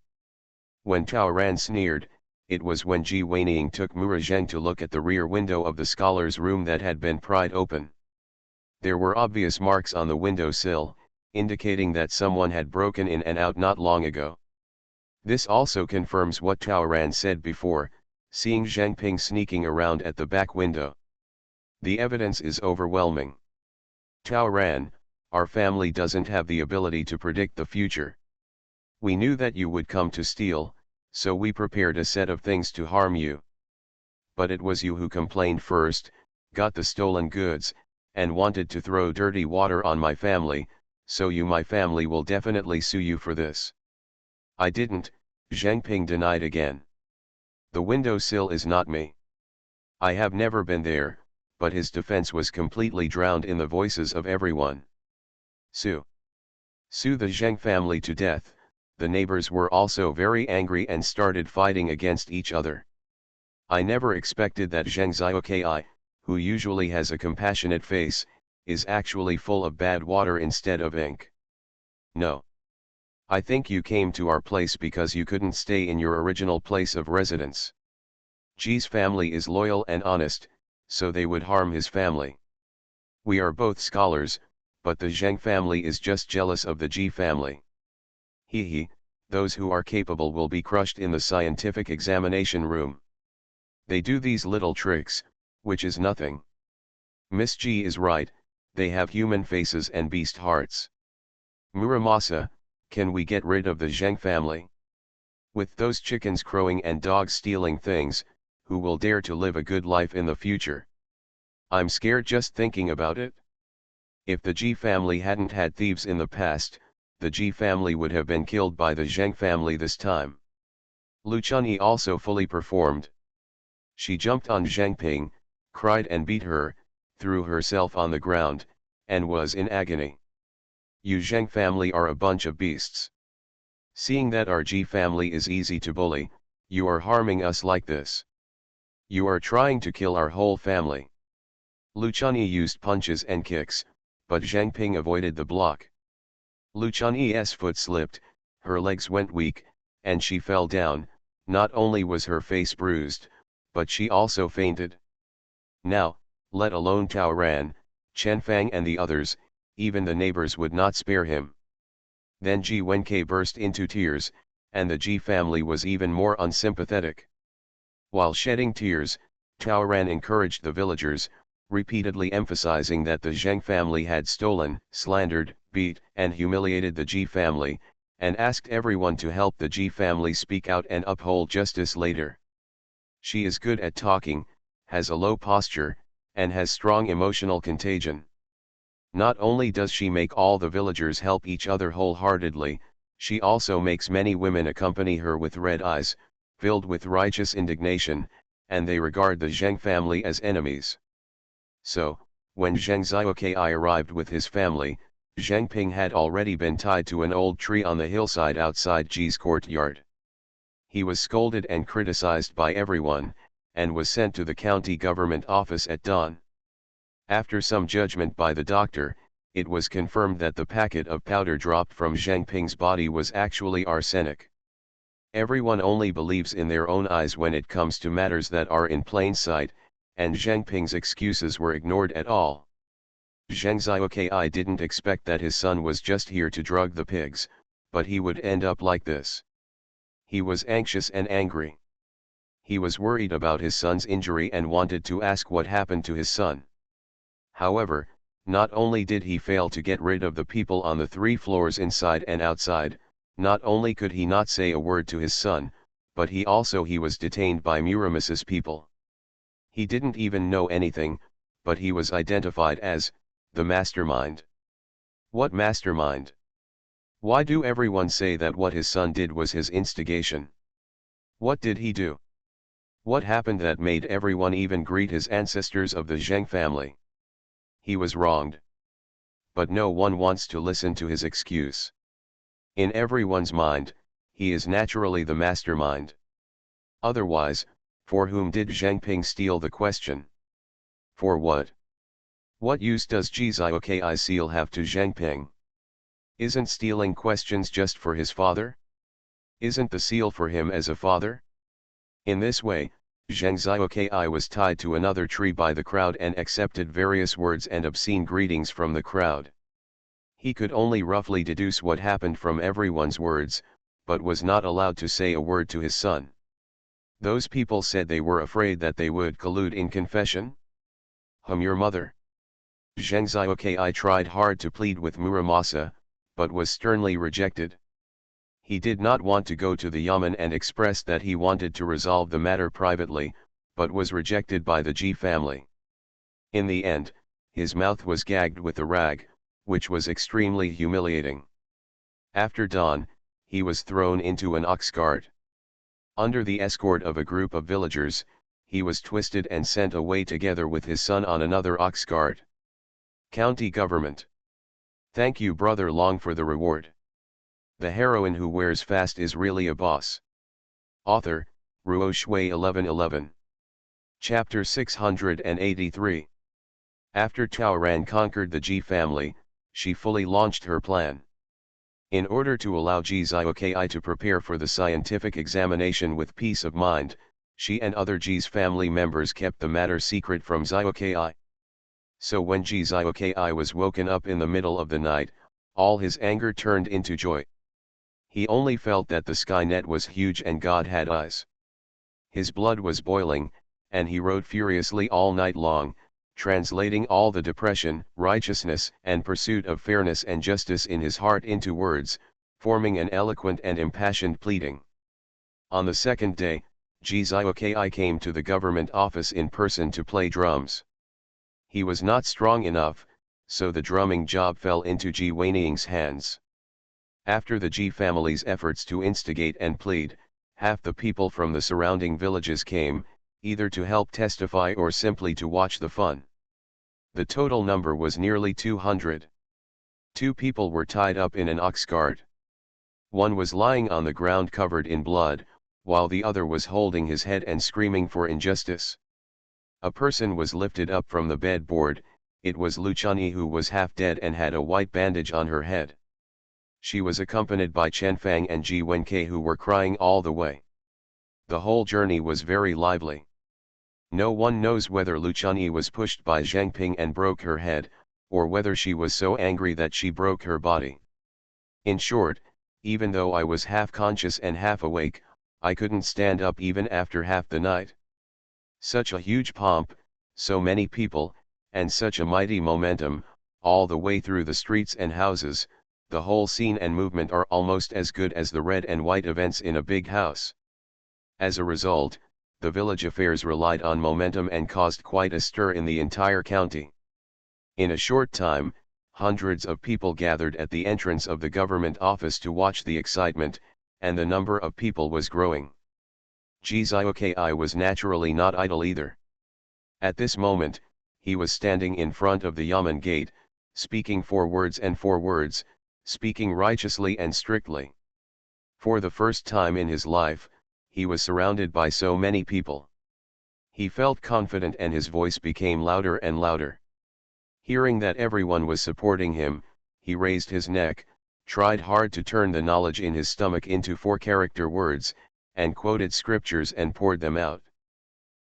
When Taoran sneered, it was when Ji Weiniang took Murajeng to look at the rear window of the scholar's room that had been pried open. There were obvious marks on the windowsill, indicating that someone had broken in and out not long ago. This also confirms what Taoran said before, seeing Zhengping sneaking around at the back window. The evidence is overwhelming. Taoran, our family doesn't have the ability to predict the future. We knew that you would come to steal, so we prepared a set of things to harm you. But it was you who complained first, got the stolen goods, and wanted to throw dirty water on my family, so my family will definitely sue you for this. I didn't, Zhengping denied again. The windowsill is not me. I have never been there, but his defense was completely drowned in the voices of everyone. Sue. Sue the Zheng family to death. The neighbors were also very angry and started fighting against each other. I never expected that Zheng Zioki, who usually has a compassionate face, is actually full of bad water instead of ink. No. I think you came to our place because you couldn't stay in your original place of residence. Ji's family is loyal and honest, so they would harm his family. We are both scholars, but the Zheng family is just jealous of the Ji family. Those who are capable will be crushed in the scientific examination room. They do these little tricks, which is nothing. Miss Ji is right, they have human faces and beast hearts. Muramasa, can we get rid of the Zheng family? With those chickens crowing and dogs stealing things, who will dare to live a good life in the future? I'm scared just thinking about it. If the Ji family hadn't had thieves in the past, the Ji family would have been killed by the Zheng family this time. Lu Chunyi also fully performed. She jumped on Zhengping, cried and beat her, threw herself on the ground, and was in agony. You Zheng family are a bunch of beasts. Seeing that our Ji family is easy to bully, you are harming us like this. You are trying to kill our whole family. Lu Chunyi used punches and kicks, but Zhengping avoided the block. Lu Chunyi's foot slipped, her legs went weak, and she fell down. Not only was her face bruised, but she also fainted. Now, let alone Taoran, Chenfang and the others, even the neighbors would not spare him. Then Ji Wenkei burst into tears, and the Ji family was even more unsympathetic. While shedding tears, Taoran encouraged the villagers, repeatedly emphasizing that the Zheng family had stolen, slandered, beat, and humiliated the Ji family, and asked everyone to help the Ji family speak out and uphold justice later. She is good at talking, has a low posture, and has strong emotional contagion. Not only does she make all the villagers help each other wholeheartedly, She also makes many women accompany her with red eyes, filled with righteous indignation, and they regard the Zheng family as enemies. So, when Zheng Xiaokai arrived with his family, Zheng Ping had already been tied to an old tree on the hillside outside Ji's courtyard. He was scolded and criticized by everyone, and was sent to the county government office at dawn. After some judgment by the doctor, it was confirmed that the packet of powder dropped from Zheng Ping's body was actually arsenic. Everyone only believes in their own eyes when it comes to matters that are in plain sight, and Zheng Ping's excuses were ignored at all. Zheng Xiaokai didn't expect that his son was just here to drug the pigs, but he would end up like this. He was anxious and angry. He was worried about his son's injury and wanted to ask what happened to his son. However, not only did he fail to get rid of the people on the 3 floors inside and outside, not only could he not say a word to his son, but he was detained by Muramis's people. He didn't even know anything, but he was identified as the mastermind. What mastermind? Why do everyone say that what his son did was his instigation? What did he do? What happened that made everyone even greet his ancestors of the Zheng family? He was wronged. But no one wants to listen to his excuse. In everyone's mind, he is naturally the mastermind. Otherwise, for whom did Zheng Ping steal the question? For what? What use does Ji Xiaokai's seal have to Zheng Ping? Isn't stealing questions just for his father? Isn't the seal for him as a father? In this way, Zheng Xiaokai was tied to another tree by the crowd and accepted various words and obscene greetings from the crowd. He could only roughly deduce what happened from everyone's words, but was not allowed to say a word to his son. Those people said they were afraid that they would collude in confession. Your mother? Zheng Xiaokai tried hard to plead with Muramasa, but was sternly rejected. He did not want to go to the yamen and expressed that he wanted to resolve the matter privately, but was rejected by the Ji family. In the end, his mouth was gagged with a rag, which was extremely humiliating. After dawn, he was thrown into an ox cart. Under the escort of a group of villagers, he was twisted and sent away together with his son on another ox cart. County government. Thank you Brother Long for the reward. The heroine who wears fast is really a boss. Author, Ruo Shui 1111. Chapter 683. After Taoran conquered the Ji family, she fully launched her plan. In order to allow Ji Xiaokai to prepare for the scientific examination with peace of mind, she and other Ji's family members kept the matter secret from Xiaokai. So when Ji Xiaokai was woken up in the middle of the night, all his anger turned into joy. He only felt that the Skynet was huge and God had eyes. His blood was boiling, and he wrote furiously all night long, translating all the depression, righteousness, and pursuit of fairness and justice in his heart into words, forming an eloquent and impassioned pleading. On the second day, Ji Xiaokai came to the government office in person to play drums. He was not strong enough, so the drumming job fell into Ji Weiniang's hands. After the Ji family's efforts to instigate and plead, half the people from the surrounding villages came, either to help testify or simply to watch the fun. The total number was nearly 200. 2 people were tied up in an ox cart. One was lying on the ground covered in blood, while the other was holding his head and screaming for injustice. A person was lifted up from the bedboard. It was Luchani, who was half dead and had a white bandage on her head. She was accompanied by Chen Fang and Ji Wenkei, who were crying all the way. The whole journey was very lively. No one knows whether Luchani was pushed by Zheng Ping and broke her head, or whether she was so angry that she broke her body. In short, even though I was half conscious and half awake, I couldn't stand up even after half the night. Such a huge pomp, so many people, and such a mighty momentum, all the way through the streets and houses. The whole scene and movement are almost as good as the red and white events in a big house. As a result, the village affairs relied on momentum and caused quite a stir in the entire county. In a short time, Hundreds of people gathered at the entrance of the government office to watch the excitement, and the number of people was growing. Gzioki was naturally not idle either. At this moment, he was standing in front of the Yamen gate, speaking 4 words and 4 words, speaking righteously and strictly. For the first time in his life, he was surrounded by so many people. He felt confident and his voice became louder and louder. Hearing that everyone was supporting him, he raised his neck, tried hard to turn the knowledge in his stomach into 4-character words, and quoted scriptures and poured them out.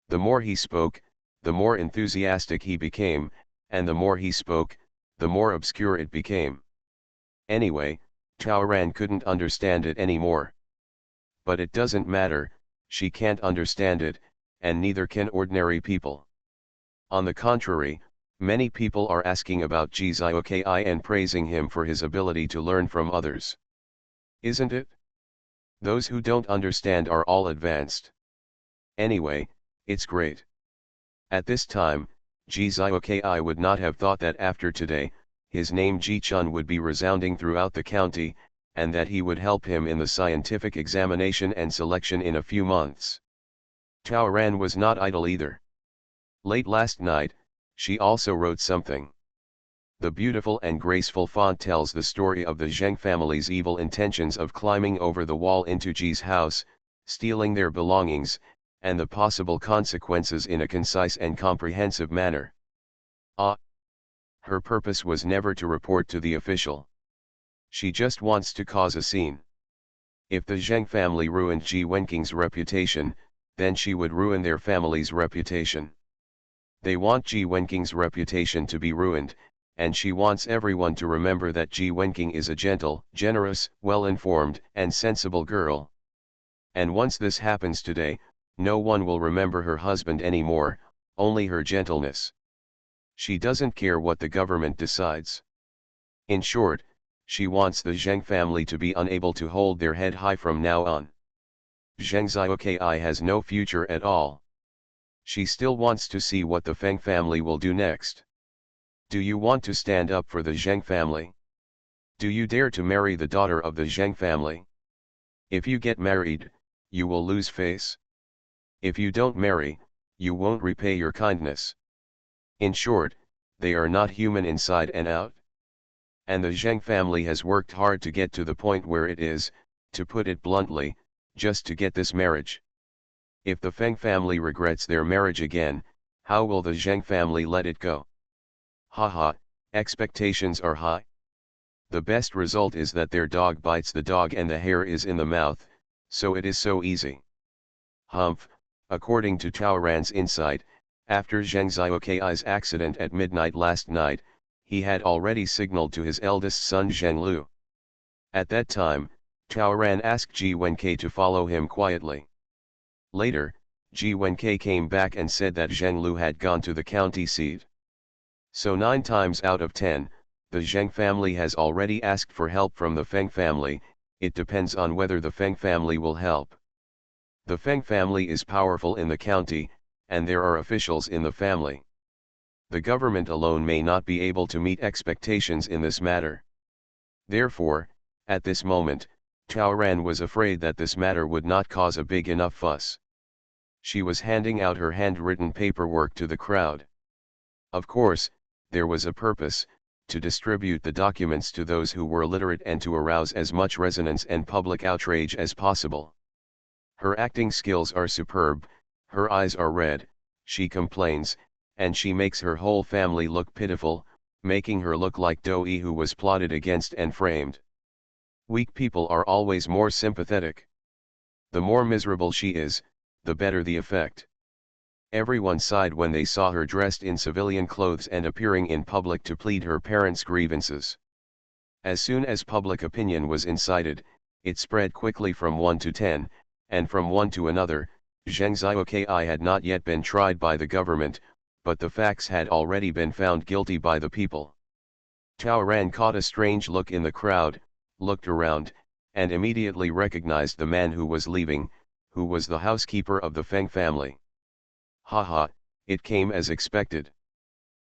The more he spoke, the more enthusiastic he became, and the more he spoke, the more obscure it became. Anyway, Taoran couldn't understand it anymore. But it doesn't matter, she can't understand it, and neither can ordinary people. On the contrary, many people are asking about Gzioki and praising him for his ability to learn from others. Isn't it? Those who don't understand are all advanced. Anyway, it's great. At this time, Gzioki would not have thought that after today, his name Ji-chun would be resounding throughout the county, and that he would help him in the scientific examination and selection in a few months. Taoran was not idle either. Late last night, she also wrote something. The beautiful and graceful font tells the story of the Zheng family's evil intentions of climbing over the wall into Ji's house, stealing their belongings, and the possible consequences in a concise and comprehensive manner. Her purpose was never to report to the official. She just wants to cause a scene. If the Zheng family ruined Ji Wenking's reputation, then she would ruin their family's reputation. They want Ji Wenking's reputation to be ruined, and she wants everyone to remember that Ji Wenking is a gentle, generous, well-informed, and sensible girl. And once this happens today, no one will remember her husband anymore, only her gentleness. She doesn't care what the government decides. In short, she wants the Zheng family to be unable to hold their head high from now on. Zheng Zioki has no future at all. She still wants to see what the Feng family will do next. Do you want to stand up for the Zheng family? Do you dare to marry the daughter of the Zheng family? If you get married, you will lose face. If you don't marry, you won't repay your kindness. In short, they are not human inside and out. And the Zheng family has worked hard to get to the point where it is, to put it bluntly, just to get this marriage. If the Feng family regrets their marriage again, how will the Zheng family let it go? Haha, expectations are high. The best result is that their dog bites the dog and the hair is in the mouth, so it is so easy. Humph, according to Taoran's insight, after Zheng Zioki's accident at midnight last night, he had already signaled to his eldest son Zheng Lu. At that time, Taoran asked Ji Wenke to follow him quietly. Later, Ji Wenke came back and said that Zheng Lu had gone to the county seat. So 9 times out of 10, the Zheng family has already asked for help from the Feng family. It depends on whether the Feng family will help. The Feng family is powerful in the county, and there are officials in the family. The government alone may not be able to meet expectations in this matter. Therefore, at this moment, Taoran was afraid that this matter would not cause a big enough fuss. She was handing out her handwritten paperwork to the crowd. Of course, there was a purpose, to distribute the documents to those who were literate and to arouse as much resonance and public outrage as possible. Her acting skills are superb, her eyes are red, she complains, and she makes her whole family look pitiful, making her look like Doi who was plotted against and framed. Weak people are always more sympathetic. The more miserable she is, the better the effect. Everyone sighed when they saw her dressed in civilian clothes and appearing in public to plead her parents' grievances. As soon as public opinion was incited, it spread quickly from 1 to 10, and from one to another. Zheng Zioki had not yet been tried by the government, but the facts had already been found guilty by the people. Taoran caught a strange look in the crowd, looked around, and immediately recognized the man who was leaving, who was the housekeeper of the Feng family. Haha, it came as expected.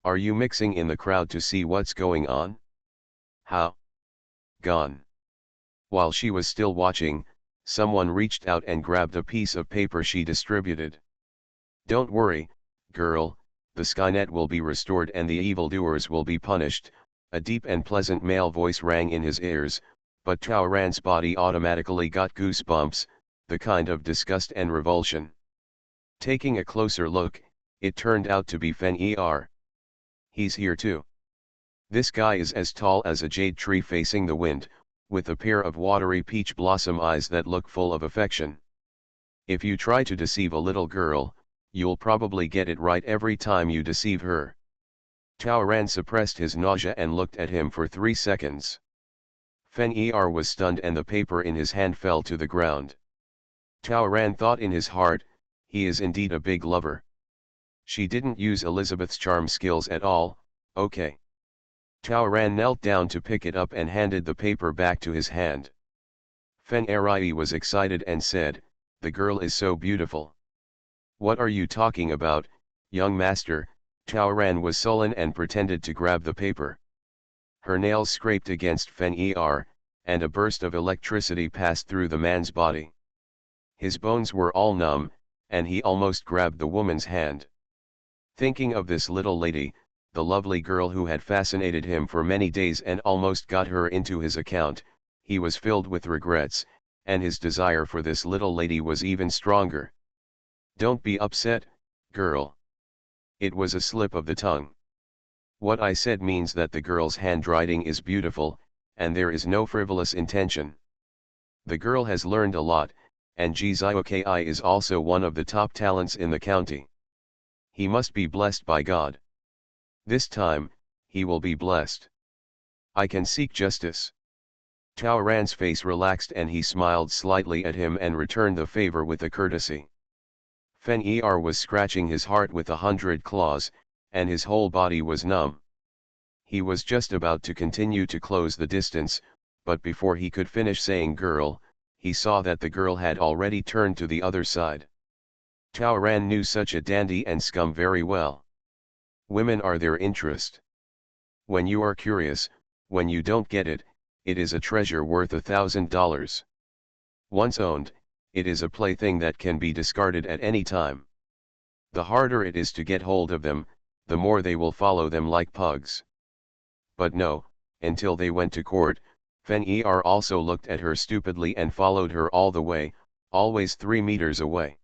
Are you mixing in the crowd to see what's going on? How? Gone. While she was still watching, someone reached out and grabbed a piece of paper she distributed. Don't worry, girl, the Skynet will be restored and the evildoers will be punished, a deep and pleasant male voice rang in his ears, but Tao Ran's body automatically got goosebumps, the kind of disgust and revulsion. Taking a closer look, it turned out to be Fen-Er. He's here too. This guy is as tall as a jade tree facing the wind, with a pair of watery peach blossom eyes that look full of affection. If you try to deceive a little girl, you'll probably get it right every time you deceive her. Tao Ran suppressed his nausea and looked at him for 3 seconds. Fen-Er was stunned and the paper in his hand fell to the ground. Tao Ran thought in his heart, he is indeed a big lover. She didn't use Elizabeth's charm skills at all, okay. Tao Ran knelt down to pick it up and handed the paper back to his hand. Fen-Er was excited and said, the girl is so beautiful. What are you talking about, young master? Tao Ran was sullen and pretended to grab the paper. Her nails scraped against Fen-Er, and a burst of electricity passed through the man's body. His bones were all numb, and he almost grabbed the woman's hand. Thinking of this little lady, the lovely girl who had fascinated him for many days and almost got her into his account, he was filled with regrets, and his desire for this little lady was even stronger. Don't be upset, girl. It was a slip of the tongue. What I said means that the girl's handwriting is beautiful, and there is no frivolous intention. The girl has learned a lot, and Gzioki is also one of the top talents in the county. He must be blessed by God. This time, he will be blessed. I can seek justice. Tao Ran's face relaxed and he smiled slightly at him and returned the favor with a courtesy. Fen-Er was scratching his heart with 100 claws, and his whole body was numb. He was just about to continue to close the distance, but before he could finish saying girl, he saw that the girl had already turned to the other side. Tao Ran knew such a dandy and scum very well. Women are their interest. When you are curious, when you don't get it, it is a treasure worth $1,000. Once owned, it is a plaything that can be discarded at any time. The harder it is to get hold of them, the more they will follow them like pugs. But no, until they went to court, Fen-Er also looked at her stupidly and followed her all the way, always 3 meters away.